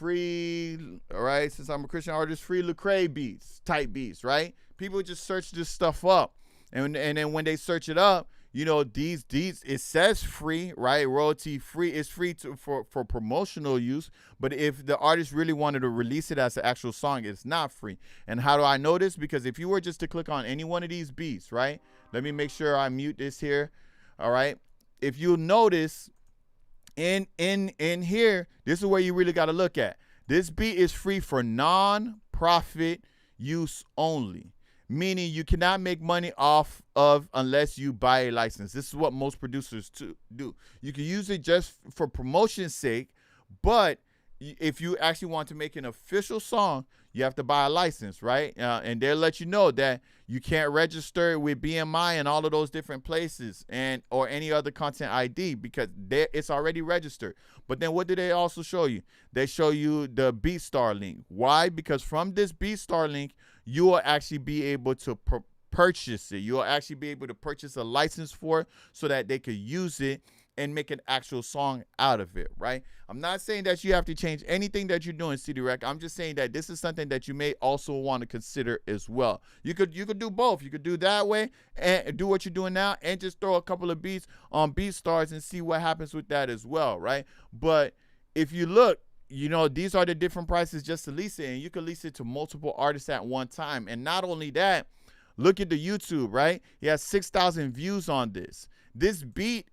all right, since I'm a Christian artist, free Lecrae beats, type beats, right? People just search this stuff up. And then when they search it up, these it says free, right? Royalty free. It's free for promotional use. But if the artist really wanted to release it as an actual song, it's not free. And how do I know this? Because if you were just to click on any one of these beats, right? Let me make sure I mute this here. All right. If you notice in here, this is where you really got to look at. This beat is free for non-profit use only, meaning you cannot make money off of unless you buy a license. This is what most producers do. You can use it just for promotion's sake, but if you actually want to make an official song, you have to buy a license, right? And they'll let you know that you can't register it with BMI and all of those different places or any other content ID because it's already registered. But then what do they also show you? They show you the BeatStar link. Why? Because from this BeatStar link, you will actually be able to purchase it. You'll actually be able to purchase a license for it so that they could use it and make an actual song out of it, right? I'm not saying that you have to change anything that you're doing, CD Rec. I'm just saying that this is something that you may also want to consider as well. You could do both. You could do that way and do what you're doing now and just throw a couple of beats on BeatStars and see what happens with that as well, right? But if you look, these are the different prices just to lease it, and you can lease it to multiple artists at one time. And not only that, look at the YouTube, right? He has 6,000 views on this. This beat,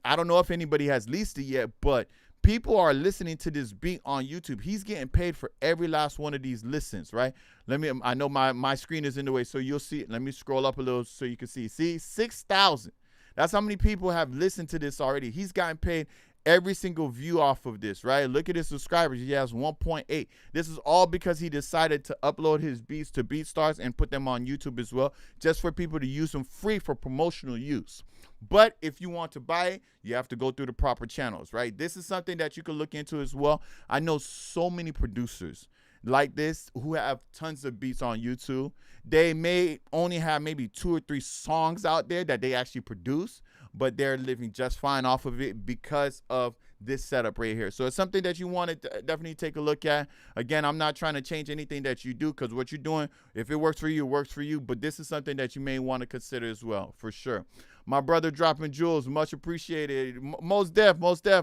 I don't know if anybody has leased it yet, but people are listening to this beat on YouTube. He's getting paid for every last one of these listens, right? I know my screen is in the way, so you'll see it. Let me scroll up a little so you can see. See, 6,000. That's how many people have listened to this already. He's gotten paid every single view off of this, right? Look at his subscribers. He has 1.8. This is all because he decided to upload his beats to BeatStars and put them on YouTube as well, just for people to use them free for promotional use. But if you want to buy it, you have to go through the proper channels, right? This is something that you can look into as well. I know so many producers like this who have tons of beats on YouTube. They may only have maybe 2 or 3 songs out there that they actually produce, but they're living just fine off of it because of this setup right here. So it's something that you want to definitely take a look at. Again, I'm not trying to change anything that you do, because what you're doing, if it works for you, it works for you. But this is something that you may want to consider as well, for sure. My brother dropping jewels, much appreciated. Most def,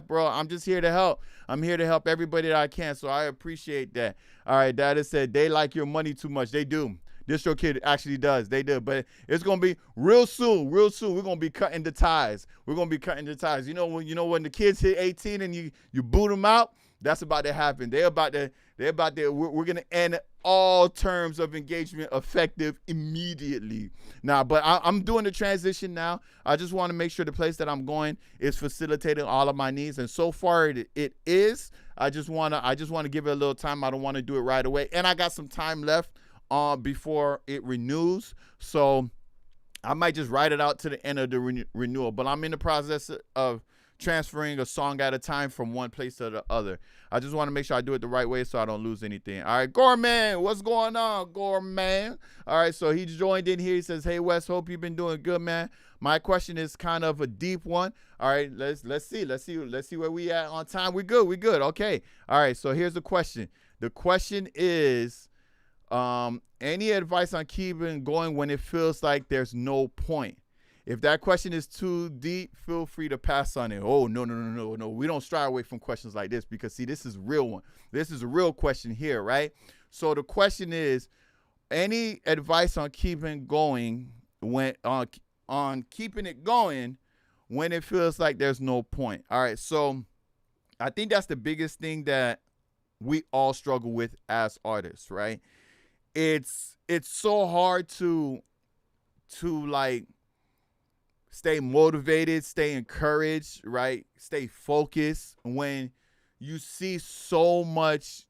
bro. I'm just here to help. I'm here to help everybody that I can, so I appreciate that. All right, Daddy said they like your money too much. They do. Distro Kid actually does. They do. But it's going to be real soon. We're going to be cutting the ties. We're going to be cutting the ties. When the kids hit 18 and you boot them out, that's about to happen. We're going to end all terms of engagement effective immediately. Now, but I'm doing the transition now. I just want to make sure the place that I'm going is facilitating all of my needs. And so far it is. I just want to give it a little time. I don't want to do it right away. And I got some time left before it renews, so I might just write it out to the end of the renewal. But I'm in the process of transferring a song at a time from one place to the other. I just want to make sure I do it the right way so I don't lose anything. All right, Gorman, what's going on, Gorman? All right, so he joined in here. He says, "Hey Wes, hope you've been doing good, man. My question is kind of a deep one. All right, let's see where we at on time. We good. Okay. All right, so here's the question. The question is, any advice on keeping going when it feels like there's no point? If that question is too deep, feel free to pass on it." Oh, no. We don't stray away from questions like this, because see, this is a real one. This is a real question here, right? So the question is, any advice on keeping going when on keeping it going when it feels like there's no point? All right, so I think that's the biggest thing that we all struggle with as artists, right? It's so hard to like stay motivated, stay encouraged, right? Stay focused when you see so much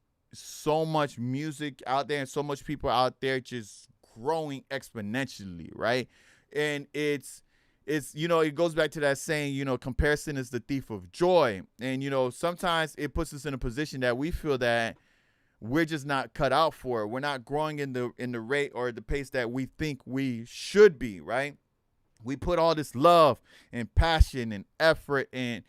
music out there and so much people out there just growing exponentially, right? And it goes back to that saying, comparison is the thief of joy. And, sometimes it puts us in a position that we feel that we're just not cut out for it. We're not growing in the rate or the pace that we think we should be, right? We put all this love and passion and effort and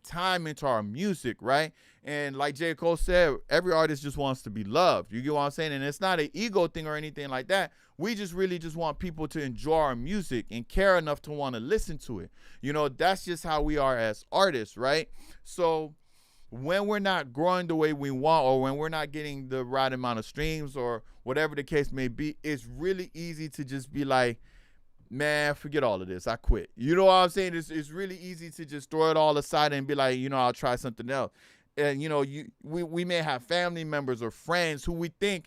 time into our music, right? And like J. Cole said, every artist just wants to be loved. You get what I'm saying? And it's not an ego thing or anything like that. We just really just want people to enjoy our music and care enough to want to listen to it. That's just how we are as artists, right? So when we're not growing the way we want, or when we're not getting the right amount of streams or whatever the case may be, it's really easy to just be like, man, forget all of this, I quit. You know what I'm saying? It's really easy to just throw it all aside and be like, I'll try something else. you know, we may have family members or friends who we think,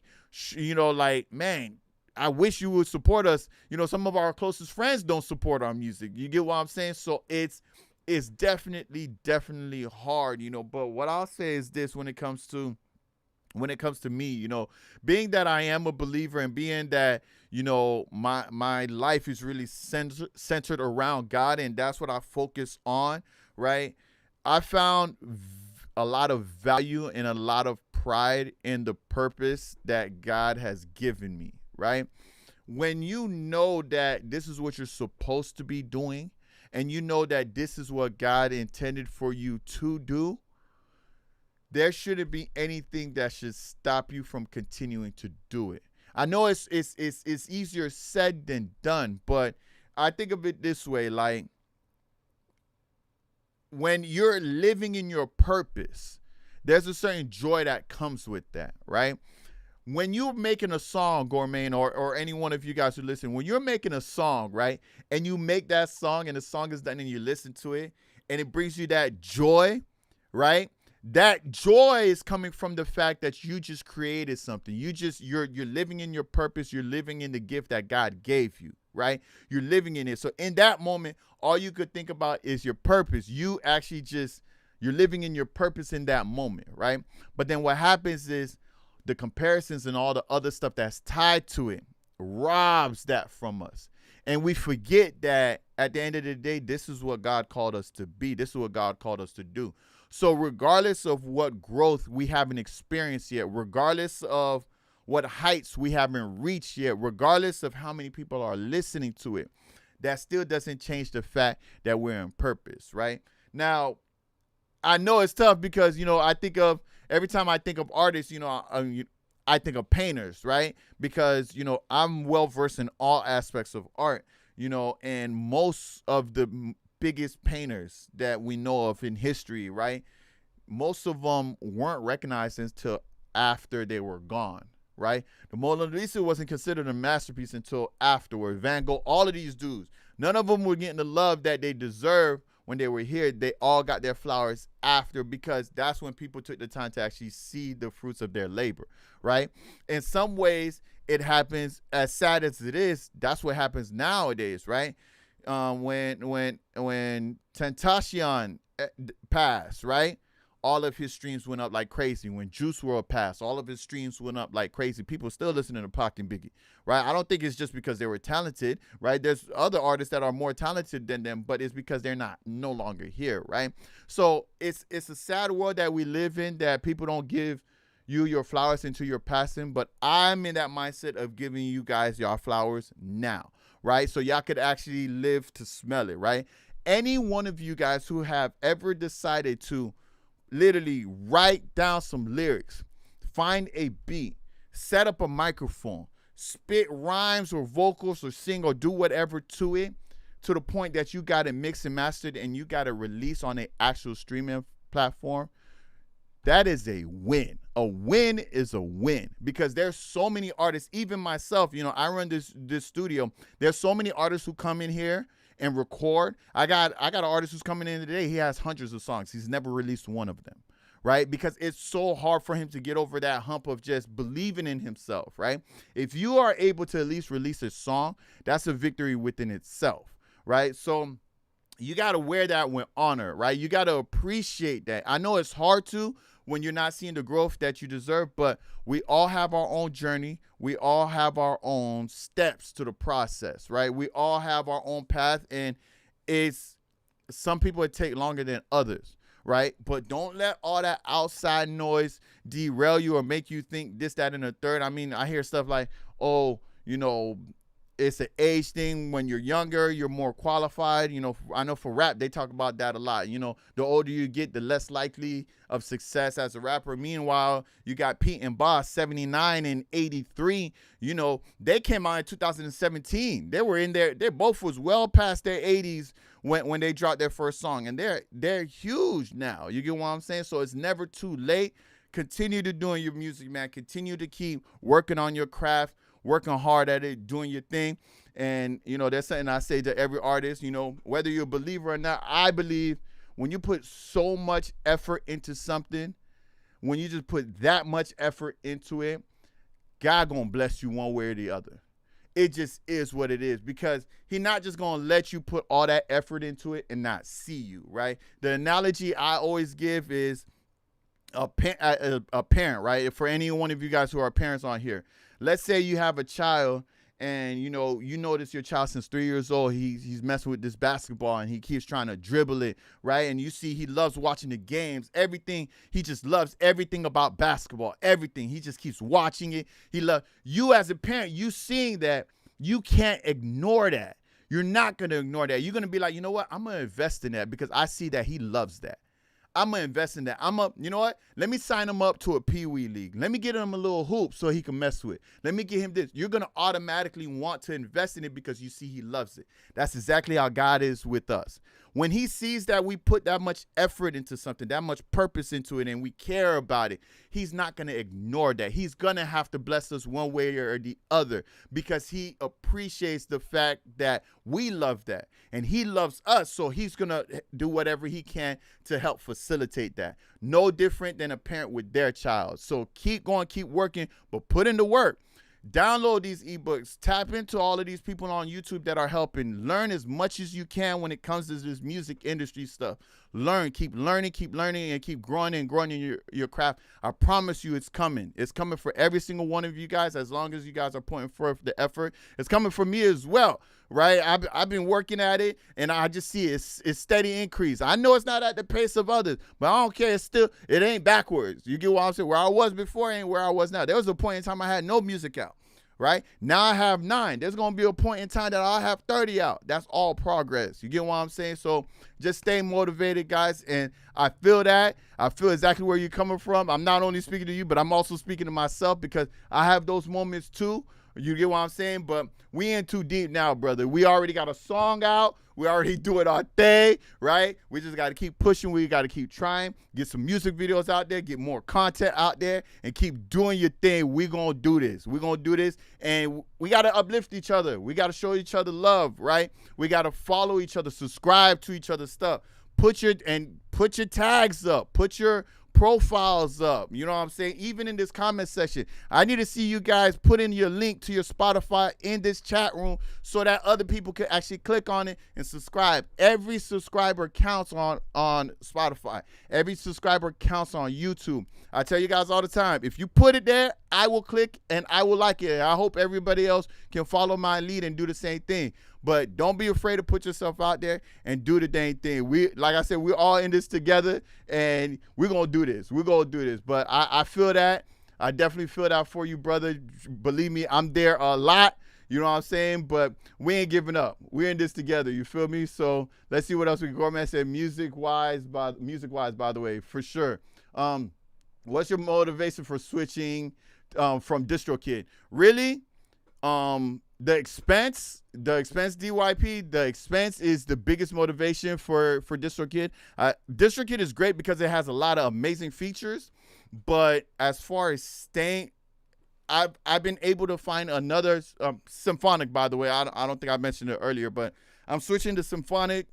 you know, like, man, I wish you would support us. You know, some of our closest friends don't support our music. You get what I'm saying? So it's definitely hard, you know. But what I'll say is this: when it comes to me, you know, being that I am a believer and being that, you know, my life is really centered around God, and that's what I focus on, right? I found a lot of value and a lot of pride in the purpose that God has given me, right? When you know that this is what you're supposed to be doing, and you know that this is what God intended for you to do, there shouldn't be anything that should stop you from continuing to do it. I know it's easier said than done, but I think of it this way: like, when you're living in your purpose, there's a certain joy that comes with that, right? When you're making a song, Gourmet, or any one of you guys who listen, when you're making a song, right, and you make that song and the song is done and you listen to it and it brings you that joy, right? That joy is coming from the fact that you just created something. You're living in your purpose. You're living in the gift that God gave you, right? You're living in it. So in that moment, all you could think about is your purpose. You're living in your purpose in that moment, right? But then what happens is the comparisons and all the other stuff that's tied to it robs that from us. And we forget that at the end of the day, this is what God called us to be. This is what God called us to do. So regardless of what growth we haven't experienced yet, regardless of what heights we haven't reached yet, regardless of how many people are listening to it, that still doesn't change the fact that we're in purpose, right? Now, I know it's tough because, you know, every time I think of artists, you know, I think of painters, right? Because, you know, I'm well versed in all aspects of art, you know, and most of the biggest painters that we know of in history, right? Most of them weren't recognized until after they were gone, right? The Mona Lisa wasn't considered a masterpiece until afterward. Van Gogh, all of these dudes, none of them were getting the love that they deserved when they were here. They all got their flowers after, because that's when people took the time to actually see the fruits of their labor, right? In some ways, it happens, as sad as it is, that's what happens nowadays, right? When Tentacion passed, right? All of his streams went up like crazy. When Juice WRLD passed, all of his streams went up like crazy. People still listening to Pac and Biggie, right? I don't think it's just because they were talented, right? There's other artists that are more talented than them, but it's because they're no longer here, right? So it's a sad world that we live in, that people don't give you your flowers until you're passing. But I'm in that mindset of giving you guys your flowers now, right? So y'all could actually live to smell it, right? Any one of you guys who have ever decided to literally write down some lyrics, find a beat, set up a microphone, spit rhymes or vocals or sing or do whatever to it, to the point that you got it mixed and mastered and you got it released on an actual streaming platform, that is a win. A win is a win, because there's so many artists, even myself, you know, I run this studio. There's so many artists who come in here and record. I got an artist who's coming in today. He has hundreds of songs. He's never released one of them, right? Because it's so hard for him to get over that hump of just believing in himself, right? If you are able to at least release a song, that's a victory within itself, right? So you got to wear that with honor, right? You got to appreciate that. I know it's hard to when you're not seeing the growth that you deserve, but we all have our own journey. We all have our own steps to the process, right? We all have our own path, and it's some people it take longer than others, right? But don't let all that outside noise derail you or make you think this, that, and the third. I mean, I hear stuff like, oh, you know, it's an age thing. When you're younger, you're more qualified. You know, I know for rap, they talk about that a lot. You know, the older you get, the less likely of success as a rapper. Meanwhile, you got Pete and Boss, 79 and 83. You know, they came out in 2017. They were in there. They both was well past their 80s when they dropped their first song. And they're huge now. You get what I'm saying? So it's never too late. Continue to doing your music, man. Continue to keep working on your craft, working hard at it, doing your thing. And, you know, that's something I say to every artist, you know, whether you're a believer or not. I believe when you put so much effort into something, when you just put that much effort into it, God gonna bless you one way or the other. It just is what it is, because he not just gonna let you put all that effort into it and not see you, right? The analogy I always give is a parent, right? For any one of you guys who are parents on here, let's say you have a child and you notice your child since 3 years old, he's messing with this basketball and he keeps trying to dribble it, right? And you see he loves watching the games, everything. He just loves everything about basketball, everything. He just keeps watching it. He loves you as a parent. You seeing that, you can't ignore that. You're not gonna ignore that. You're gonna be like, you know what? I'm gonna invest in that because I see that he loves that. I'm going to invest in that. You know what? Let me sign him up to a Pee-wee league. Let me get him a little hoop so he can mess with. Let me get him this. You're going to automatically want to invest in it because you see he loves it. That's exactly how God is with us. When he sees that we put that much effort into something, that much purpose into it, and we care about it, he's not going to ignore that. He's going to have to bless us one way or the other because he appreciates the fact that we love that. And he loves us, so he's going to do whatever he can to help facilitate that. No different than a parent with their child. So keep going, keep working, but put in the work. Download these ebooks. Tap into all of these people on YouTube that are helping. Learn as much as you can when it comes to this music industry stuff. Keep learning, and keep growing in your craft. I promise you it's coming. It's coming for every single one of you guys as long as you guys are putting forth the effort. It's coming for me as well, right? I've been working at it, and I just see it's steady increase. I know it's not at the pace of others, but I don't care. It ain't backwards. You get what I'm saying? Where I was before ain't where I was now. There was a point in time I had no music out. Right? Now I have 9. There's going to be a point in time that I'll have 30 out. That's all progress. You get what I'm saying? So just stay motivated, guys. And I feel that. I feel exactly where you're coming from. I'm not only speaking to you, but I'm also speaking to myself because I have those moments too. You get what I'm saying? But we in too deep now, brother. We already got a song out. We already doing our thing, right? We just got to keep pushing. We got to keep trying. Get some music videos out there. Get more content out there. And keep doing your thing. We're going to do this. We're going to do this. And we got to uplift each other. We got to show each other love, right? We got to follow each other. Subscribe to each other's stuff. Put your tags up. Put your profiles up. You know what I'm saying? Even in this comment section, I need to see you guys put in your link to your Spotify in this chat room so that other people can actually click on it and subscribe. Every subscriber counts on Spotify. Every subscriber counts on YouTube. I tell you guys all the time, if you put it there, I will click and I will like it. I hope everybody else can follow my lead and do the same thing. But don't be afraid to put yourself out there and do the dang thing. Like I said, we're all in this together, and we're going to do this. We're going to do this. But I feel that. I definitely feel that for you, brother. Believe me, I'm there a lot. You know what I'm saying? But we ain't giving up. We're in this together. You feel me? So let's see what else we can go. Man said music-wise, by the way, for sure. What's your motivation for switching from DistroKid? Really? The expense DYP, the expense is the biggest motivation for DistroKid. DistroKid is great because it has a lot of amazing features, but as far as staying, I've been able to find another Symphonic, by the way. I don't think I mentioned it earlier, but I'm switching to Symphonic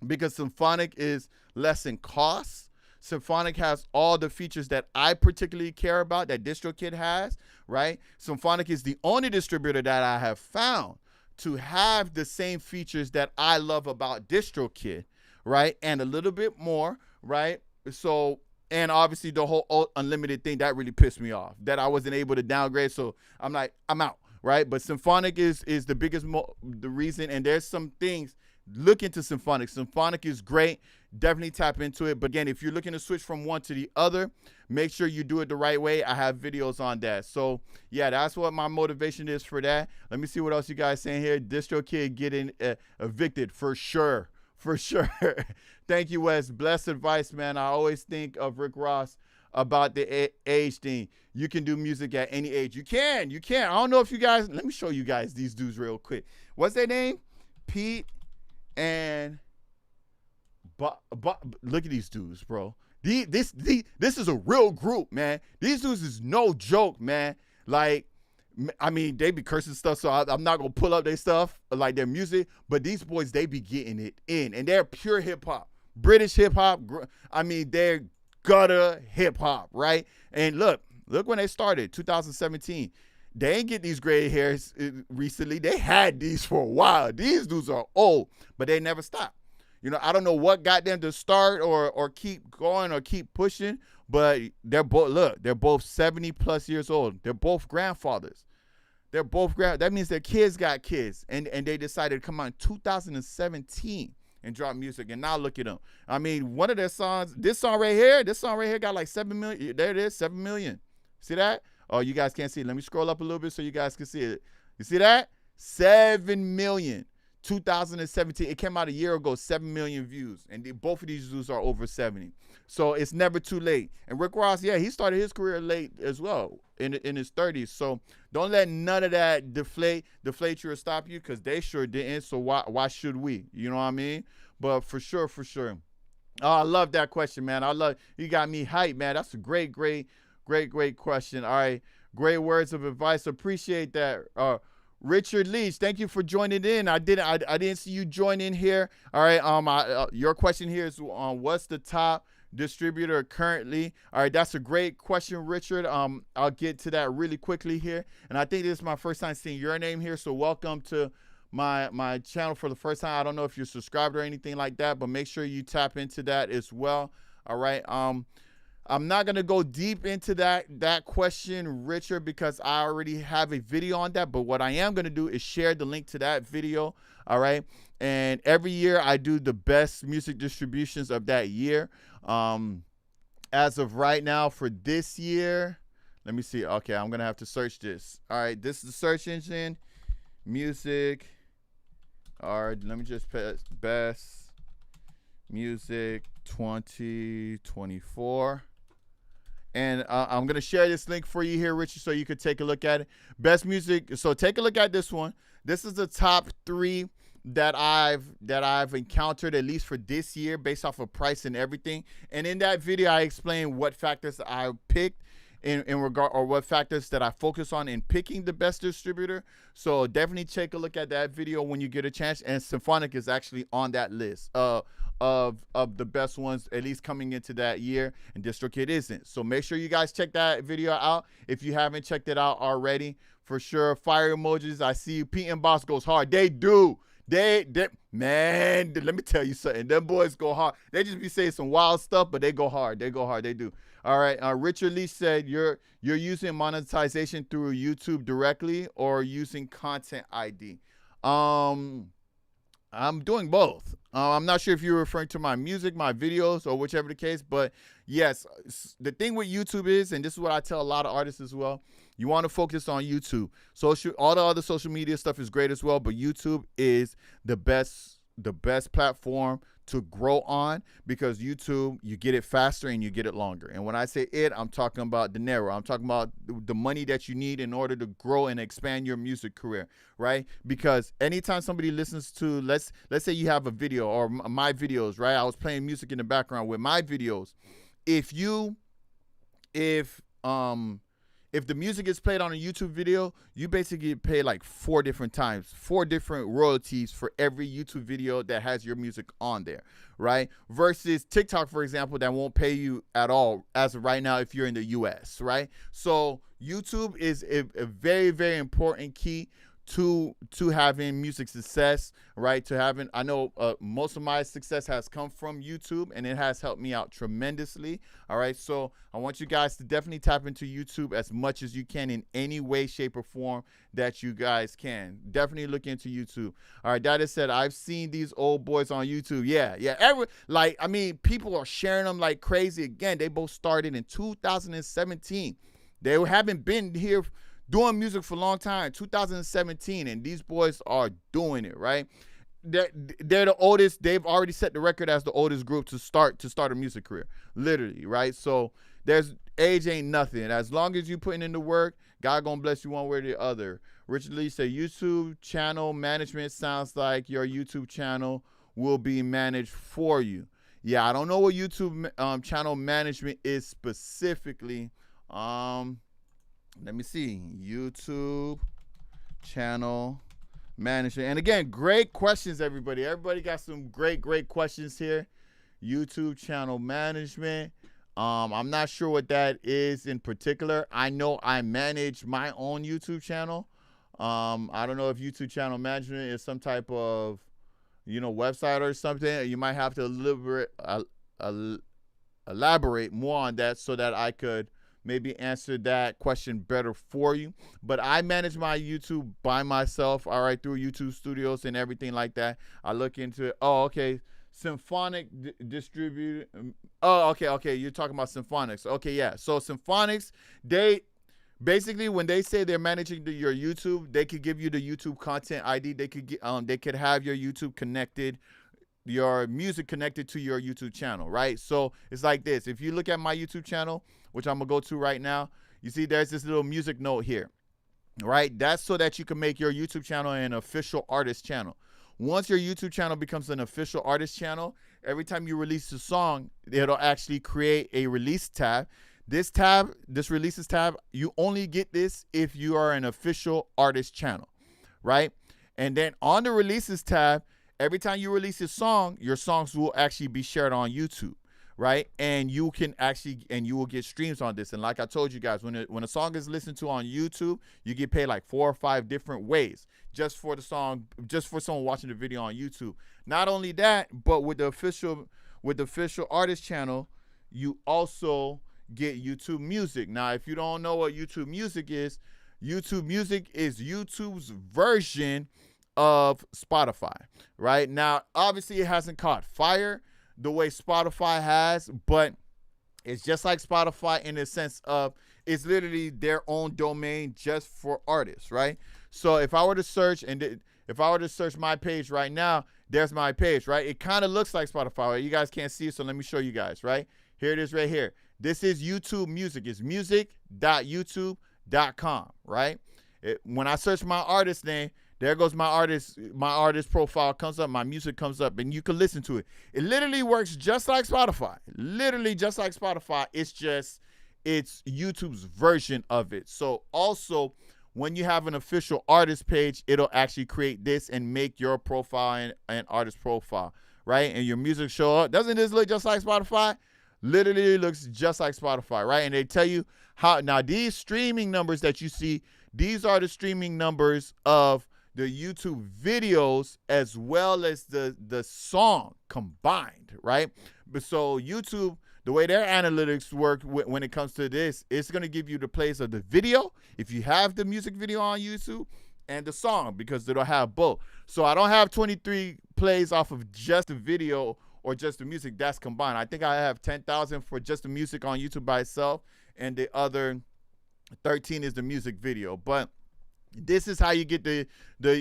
because Symphonic is less in cost. Symphonic has all the features that I particularly care about that DistroKid has, right? Symphonic is the only distributor that I have found to have the same features that I love about DistroKid, right? And a little bit more, right? So, and obviously the whole unlimited thing, that really pissed me off, that I wasn't able to downgrade. So I'm like, I'm out, right? But Symphonic is the biggest, the reason, and there's some things, look into Symphonic. Symphonic is great. Definitely tap into it. But again, if you're looking to switch from one to the other, make sure you do it the right way. I have videos on that. So yeah, that's what my motivation is for that. Let me see what else you guys saying here. DistroKid getting evicted for sure. For sure. Thank you, Wes. Blessed advice, man. I always think of Rick Ross about the age thing. You can do music at any age. You can. I don't know if you guys, let me show you guys these dudes real quick. What's their name? Pete and look at these dudes, bro. This is a real group, man. These dudes is no joke, man. Like, I mean, they be cursing stuff, so I'm not gonna pull up their stuff, like their music, but these boys, they be getting it in, and they're pure hip hop, British hip hop. I mean, they're gutter hip hop, right? And look when they started, 2017. They ain't get these gray hairs recently. They had these for a while. These dudes are old, but they never stopped. You know, I don't know what got them to start or keep going or keep pushing, but they're both 70 plus years old. They're both grandfathers. That means their kids got kids, and they decided to come out in 2017 and drop music. And now look at them. I mean, one of their songs, this song right here got like 7 million. There it is, 7 million. See that? Oh, you guys can't see it. Let me scroll up a little bit so you guys can see it. You see that? 7 million. 2017. It came out a year ago, 7 million views. And both of these dudes are over 70. So it's never too late. And Rick Ross, yeah, he started his career late as well, in his 30s. So don't let none of that deflate you or stop you, because they sure didn't. So why should we? You know what I mean? But for sure. Oh, I love that question, man. You got me hyped, man. That's a great question. All right. Great words of advice. Appreciate that. Richard Leach, thank you for joining in. I didn't see you join in here. All right. Your question here is what's the top distributor currently? All right, that's a great question, Richard. I'll get to that really quickly here. And I think this is my first time seeing your name here, so welcome to my channel for the first time. I don't know if you're subscribed or anything like that, but make sure you tap into that as well. All right. I'm not going to go deep into that question, Richard, because I already have a video on that. But what I am going to do is share the link to that video. All right. And every year I do the best music distributions of that year. As of right now for this year, let me see. Okay, I'm going to have to search this. All right. This is the search engine. Music. All right. Let me just put best music 2024. And I'm going to share this link for you here, Richard, so you could take a look at it. Best music. So take a look at this one. This is the top 3 that I've encountered, at least for this year, based off of price and everything. And in that video, I explained what factors I picked in regard, or what factors that I focus on in picking the best distributor. So definitely take a look at that video when you get a chance. And Symphonic is actually on that list of the best ones, at least coming into that year, and DistroKid isn't. So make sure you guys check that video out if you haven't checked it out already. For sure. Fire emojis. I see you. Pete and Boss goes hard. They do. They man, let me tell you something. Them boys go hard. They just be saying some wild stuff, but they go hard. They go hard. They do. All right. Richard Lee said you're using monetization through YouTube directly or using Content ID. I'm doing both. I'm not sure if you're referring to my music, my videos, or whichever the case, but yes, the thing with YouTube is, and this is what I tell a lot of artists as well, you want to focus on YouTube. All the other social media stuff is great as well, but YouTube is the best platform to grow on, because YouTube, you get it faster and you get it longer. And when I say it, I'm talking about dinero. I'm talking about the money that you need in order to grow and expand your music career, right? Because anytime somebody listens to, let's say you have a video or my videos, right? I was playing music in the background with my videos. If the music is played on a YouTube video, you basically get paid like 4 different times, 4 different royalties for every YouTube video that has your music on there, right? Versus TikTok, for example, that won't pay you at all as of right now if you're in the US, right? So YouTube is a very, very important key to having music success, right? I know most of my success has come from YouTube, and it has helped me out tremendously. All right, so I want you guys to definitely tap into YouTube as much as you can in any way, shape, or form that you guys can. Definitely look into YouTube. All right, that is said, I've seen these old boys on YouTube. Yeah. People are sharing them like crazy. Again, they both started in 2017. They haven't been here doing music for a long time, 2017, and these boys are doing it, right? They're the oldest. They've already set the record as the oldest group to start a music career, literally, right? So age ain't nothing. As long as you putting in the work, God gonna bless you one way or the other. Richard Lee said, YouTube channel management sounds like your YouTube channel will be managed for you. Yeah, I don't know what YouTube channel management is specifically. Let me see. YouTube channel management. And again, great questions, everybody. Everybody got some great questions here. YouTube channel management. I'm not sure what that is in particular. I know I manage my own YouTube channel. I don't know if YouTube channel management is some type of, website or something. You might have to elaborate more on that so that I could maybe answer that question better for you. But I manage my YouTube by myself, all right, through YouTube Studios and everything like that. I look into it. Oh, okay. Symphonic distribute. Oh, okay. You're talking about Symphonics. Okay, yeah. So Symphonics, they basically, when they say they're managing your YouTube, they could give you the YouTube content ID. They could have your YouTube connected, your music connected to your YouTube channel, right? So it's like this. If you look at my YouTube channel, which I'm gonna go to right now, you see there's this little music note here, right? That's so that you can make your YouTube channel an official artist channel. Once your YouTube channel becomes an official artist channel, every time you release a song, it'll actually create a release tab. This releases tab, you only get this if you are an official artist channel, right? And then on the releases tab, every time you release a song, your songs will actually be shared on YouTube, right? And you will get streams on this. And like I told you guys, when a song is listened to on YouTube, you get paid like 4 or 5 different ways just for the song, just for someone watching the video on YouTube. Not only that, but with the official artist channel, you also get YouTube Music. Now, if you don't know what YouTube Music is YouTube's version of Spotify, right? Now, obviously it hasn't caught fire the way Spotify has, but it's just like Spotify in the sense of it's literally their own domain just for artists, right? So if I were to search my page right now, there's my page, right? It kind of looks like Spotify, right? You guys can't see it, so let me show you guys, right? Here it is right here. This is YouTube Music. It's music.youtube.com, right? When I search my artist name, there goes my artist profile comes up, my music comes up, and you can listen to it. It literally works just like Spotify. It's YouTube's version of it. So also, when you have an official artist page, it'll actually create this and make your profile an artist profile, right? And your music show up. Doesn't this look just like Spotify? Literally looks just like Spotify, right? And they tell you how. Now, these streaming numbers that you see, these are the streaming numbers of the YouTube videos as well as the song combined, right? But so YouTube, the way their analytics work when it comes to this, it's going to give you the plays of the video, if you have the music video on YouTube, and the song, because it'll have both. So I don't have 23 plays off of just the video or just the music. That's combined. I think I have 10,000 for just the music on YouTube by itself, and the other 13 is the music video. But this is how you get the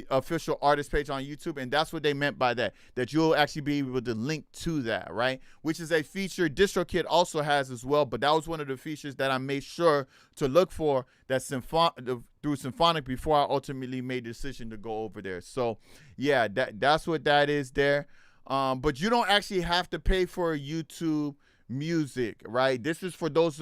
official artist page on YouTube, and that's what they meant by that you'll actually be able to link to that, right? Which is a feature DistroKid also has as well, but that was one of the features that I made sure to look for through Symphonic before I ultimately made the decision to go over there. So yeah, that's what that is there. But you don't actually have to pay for YouTube Music, right? This is for those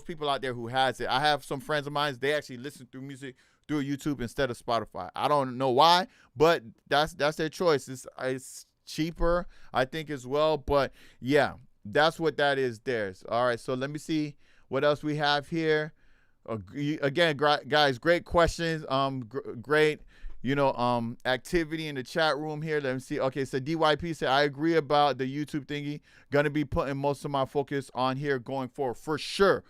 people out there who has it. I have some friends of mine, they actually listen through music through YouTube instead of Spotify. I don't know why, but that's their choice. It's cheaper, I think, as well. But yeah, that's what that is there. All right, so let me see what else we have here. Again, guys, great questions. Great, activity in the chat room here. Let me see. Okay, so DYP said, I agree about the YouTube thingy. Gonna be putting most of my focus on here going forward for sure.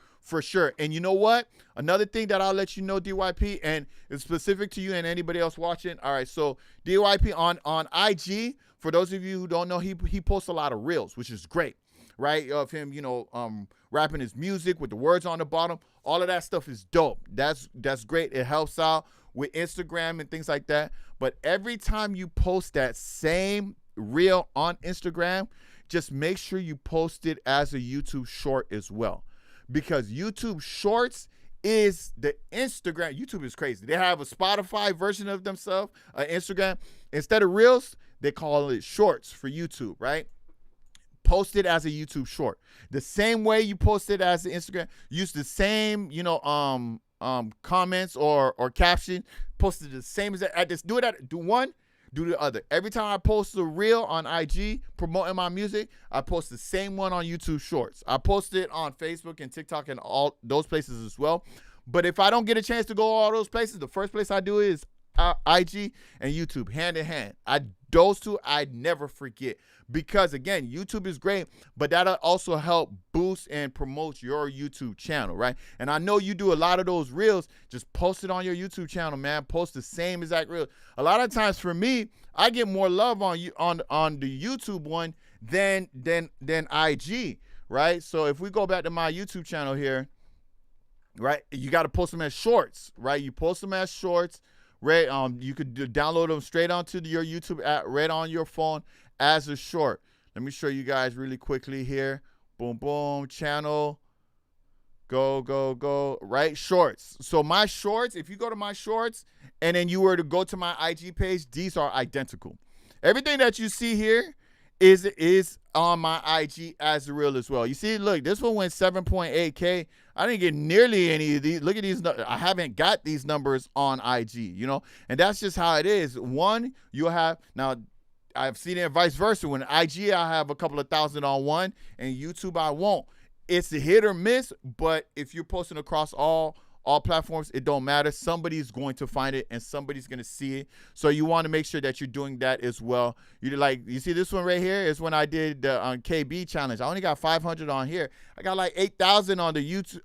And you know what? Another thing that I'll let you know, DYP, and it's specific to you and anybody else watching. All right, so DYP on IG, for those of you who don't know, he posts a lot of reels, which is great, right? Of him, rapping his music with the words on the bottom. All of that stuff is dope. That's great. It helps out with Instagram and things like that. But every time you post that same reel on Instagram, just make sure you post it as a YouTube short as well. Because YouTube Shorts is the Instagram. YouTube is crazy. They have a Spotify version of themselves, Instagram. Instead of Reels, they call it Shorts for YouTube, right? Post it as a YouTube short. The same way you post it as an Instagram. Use the same, comments or caption. Post it the same as that. Do one. do the other. Every time I post a reel on IG promoting my music, I post the same one on YouTube Shorts. I post it on Facebook and TikTok and all those places as well. But if I don't get a chance to go all those places, the first place I do is IG and YouTube, hand in hand. Those two I never forget, because again, YouTube is great, but that'll also help boost and promote your YouTube channel, right? And I know you do a lot of those reels. Just post it on your YouTube channel, man. Post the same exact reel. A lot of times for me, I get more love on you on the YouTube one than IG, right? So if we go back to my YouTube channel here, right, you got to post them as shorts, right? You post them as shorts. Right, you could download them straight onto your YouTube app, right on your phone as a short. Let me show you guys really quickly here. Boom, boom, channel. Go, right? Shorts. So my shorts, if you go to my shorts and then you were to go to my IG page, these are identical. Everything that you see here is on my IG as a reel as well. You see, look, this one went 7.8K. I didn't get nearly any of these. Look at these. I haven't got these numbers on IG, you know, and that's just how it is. One, you'll have, now I've seen it vice versa. When IG, I have a couple of thousand on one, and YouTube, I won't. It's a hit or miss, but if you're posting across all platforms, it don't matter. Somebody's going to find it and somebody's going to see it. So you want to make sure that you're doing that as well. You see this one right here is when I did the KB challenge. I only got 500 on here. I got like 8,000 on the YouTube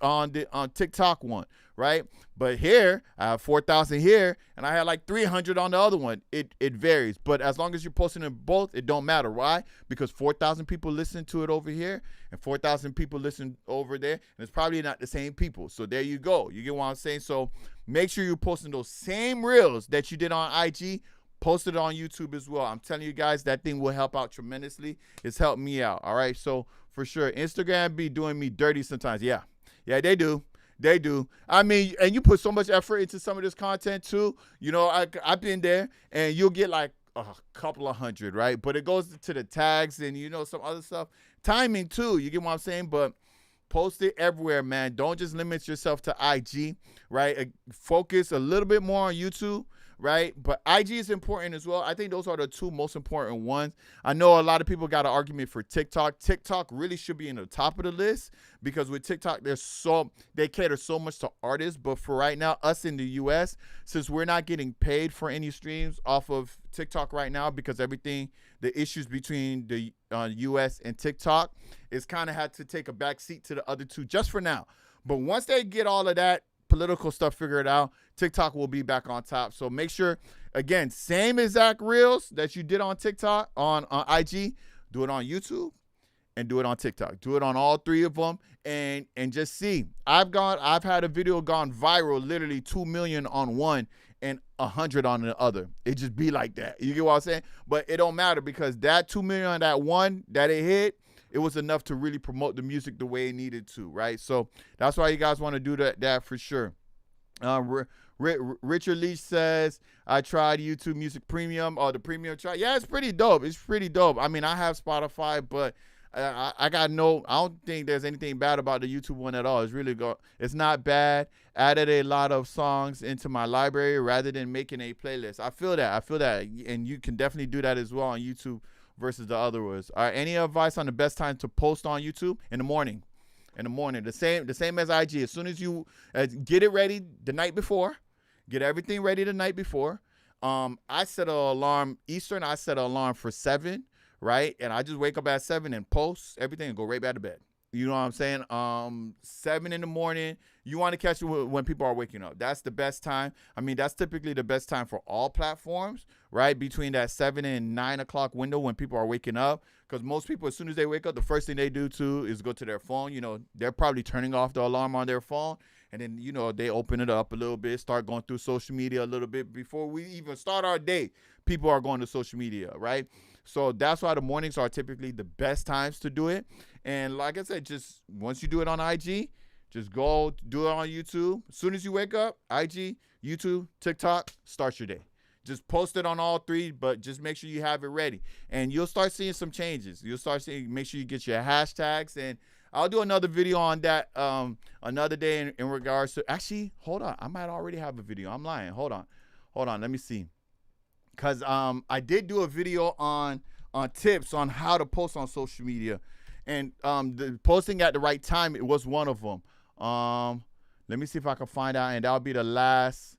on TikTok one, right? But here I have 4,000 here, and I had like 300 on the other one. It varies, but as long as you're posting in both, it don't matter. Why? Because 4,000 people listen to it over here, and 4,000 people listen over there, and it's probably not the same people. So there you go. You get what I'm saying? So make sure you're posting those same reels that you did on IG. Post it on YouTube as well. I'm telling you guys, that thing will help out tremendously. It's helped me out. All right. So for sure, Instagram be doing me dirty sometimes. Yeah, they do. They do. I mean, and you put so much effort into some of this content too. You know, I've been there, and you'll get like a couple of hundred, right? But it goes to the tags and, you know, some other stuff. Timing too. You get what I'm saying? But post it everywhere, man. Don't just limit yourself to IG, right? Focus a little bit more on YouTube, right? But IG is important as well. I think those are the two most important ones. I know a lot of people got an argument for TikTok. TikTok really should be in the top of the list, because with TikTok, they cater so much to artists. But for right now, us in the US, since we're not getting paid for any streams off of TikTok right now, because everything, the issues between the US and TikTok, is kind of had to take a back seat to the other two just for now. But once they get all of that political stuff figured out, TikTok will be back on top. So make sure, again, same exact reels that you did on TikTok, on IG, do it on YouTube and do it on TikTok. Do it on all three of them, and just see. I've had a video gone viral, literally 2 million on one and 100 on the other. It just be like that. You get what I'm saying? But it don't matter, because that 2 million on that one that it hit, it was enough to really promote the music the way it needed to, right? So that's why you guys want to do that for sure. Richard Leach says, I tried YouTube Music Premium, or the premium try. Yeah, it's pretty dope. It's pretty dope. I mean, I have Spotify, but I don't think there's anything bad about the YouTube one at all. It's really good. It's not bad. Added a lot of songs into my library rather than making a playlist. I feel that. And you can definitely do that as well on YouTube versus the other ones. All right, any advice on the best time to post on YouTube? In the morning. The same as IG. As soon as you get it ready the night before, get everything ready the night before. I set an alarm Eastern. I set an alarm for 7, right? And I just wake up at 7 and post everything and go right back to bed. You know what I'm saying? 7 in the morning. You want to catch it when people are waking up. That's the best time. I mean, that's typically the best time for all platforms, right? Between that 7 and 9 o'clock window when people are waking up. Because most people, as soon as they wake up, the first thing they do too is go to their phone. You know, they're probably turning off the alarm on their phone. And then, you know, they open it up a little bit, start going through social media a little bit. Before we even start our day, people are going to social media, right? So that's why the mornings are typically the best times to do it. And like I said, just once you do it on IG, just go do it on YouTube. As soon as you wake up, IG, YouTube, TikTok, start your day. Just post it on all three, but just make sure you have it ready. And you'll start seeing some changes. You'll start seeing, make sure you get your hashtags. And I'll do another video on that another day in regards to, actually, hold on. I might already have a video. I'm lying. Hold on. Let me see. because I did do a video on tips on how to post on social media, and the posting at the right time, it was one of them. Let me see if I can find out, and that'll be the last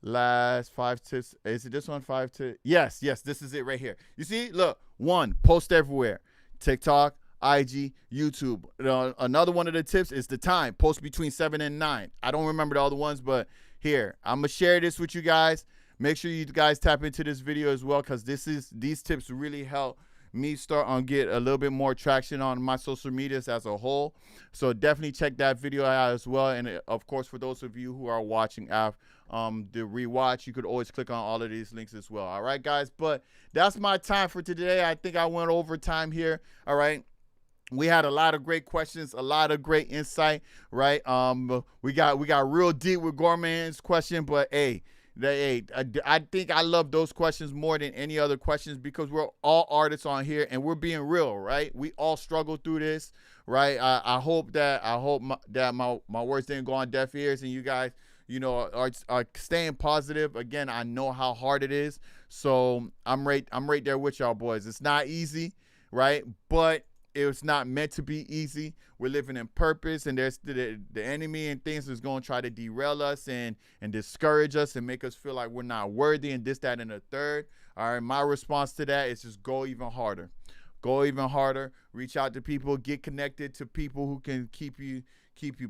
5 tips. Is it this one? 5 tips? Yes, this is it right here. You see, look, 1, post everywhere. TikTok, IG, YouTube. Another one of the tips is the time. Post between 7 and 9. I don't remember the other ones, but here, I'm gonna share this with you guys. Make sure you guys tap into this video as well, because these tips really help me start on get a little bit more traction on my social medias as a whole. So definitely check that video out as well. And of course, for those of you who are watching after the rewatch, you could always click on all of these links as well. All right, guys, but that's my time for today. I think I went over time here. All right. We had a lot of great questions, a lot of great insight, right? We got real deep with Gorman's question, but hey, I think I love those questions more than any other questions, because we're all artists on here and we're being real, right? We all struggle through this, right? I hope that my words didn't go on deaf ears, and you guys, are staying positive. Again, I know how hard it is, so I'm right there with y'all boys. It's not easy, right? But it's not meant to be easy. We're living in purpose, and there's the enemy and things is going to try to derail us and discourage us and make us feel like we're not worthy and this, that, and the third. All right, my response to that is just go even harder. Go even harder. Reach out to people. Get connected to people who can keep you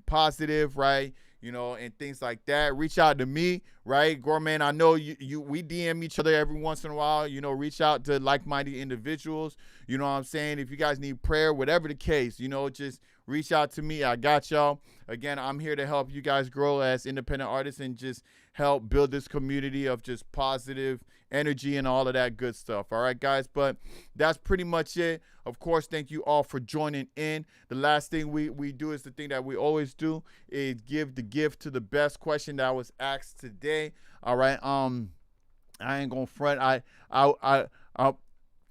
positive, right? And things like that. Reach out to me, right? Gorman, I know we DM each other every once in a while. Reach out to like-minded individuals. You know what I'm saying? If you guys need prayer, whatever the case, just reach out to me. I got y'all. Again, I'm here to help you guys grow as independent artists and just help build this community of just positive energy and all of that good stuff. All right, guys, but that's pretty much it. Of course, thank you all for joining in. The last thing we do is the thing that we always do, is give the gift to the best question that was asked today. All right, I ain't gonna front. I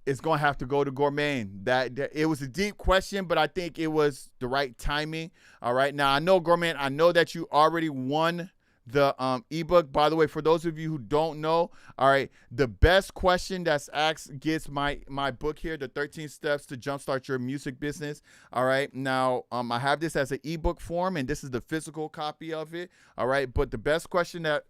it's gonna have to go to Gourmet. That it was a deep question, but I think it was the right timing. All right, now I know, Gourmet, I know that you already won the ebook. By the way, for those of you who don't know, all right, the best question that's asked gets my book here, the 13 Steps to Jumpstart Your Music Business. All right, now I have this as an ebook form, and this is the physical copy of it. All right, but the best question that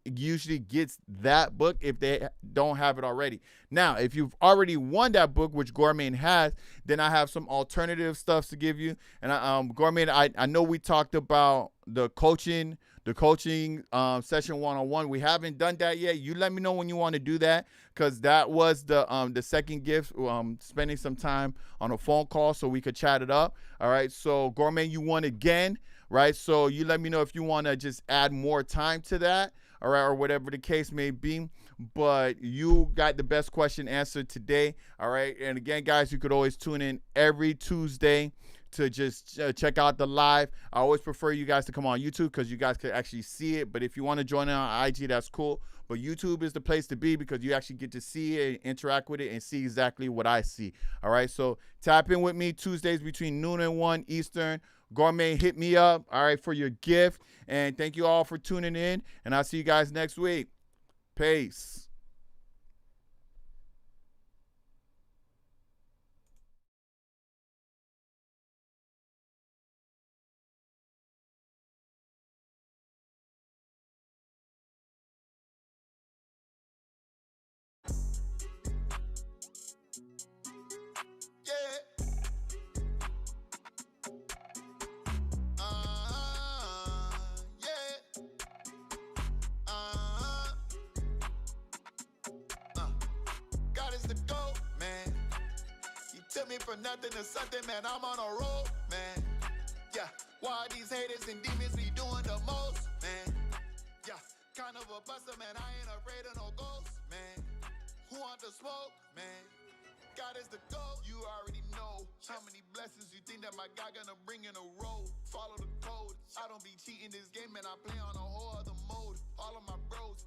usually gets that book if they don't have it already. Now, if you've already won that book, which Gourmet has, then I have some alternative stuff to give you. And Gourmet, I know we talked about the coaching session 1-on-1. We haven't done that yet. You let me know when you want to do that, because that was the second gift, spending some time on a phone call so we could chat it up. All right, so Gourmet, you won again, right? So you let me know if you want to just add more time to that, all right, or whatever the case may be. But you got the best question answered today, all right? And again, guys, you could always tune in every Tuesday to just check out the live. I always prefer you guys to come on YouTube, because you guys can actually see it. But if you want to join in on IG, that's cool. But YouTube is the place to be, because you actually get to see it, interact with it, and see exactly what I see. All right, so tap in with me Tuesdays between noon and 1 Eastern. Gourmet, hit me up, all right, for your gift. And thank you all for tuning in, and I'll see you guys next week. Peace. Yeah. Yeah. God is the GOAT, man. He took me from nothing to something, man. I'm on a roll, man. Yeah. Why these haters and demons be doing the most, man? Yeah. Kind of a buster, man. I ain't afraid of no ghosts, man. Who want the smoke, man? God is the GOAT. You already know how many blessings you think that my God gonna bring in a row. Follow the code. I don't be cheating this game, man. I play on a whole other mode. All of my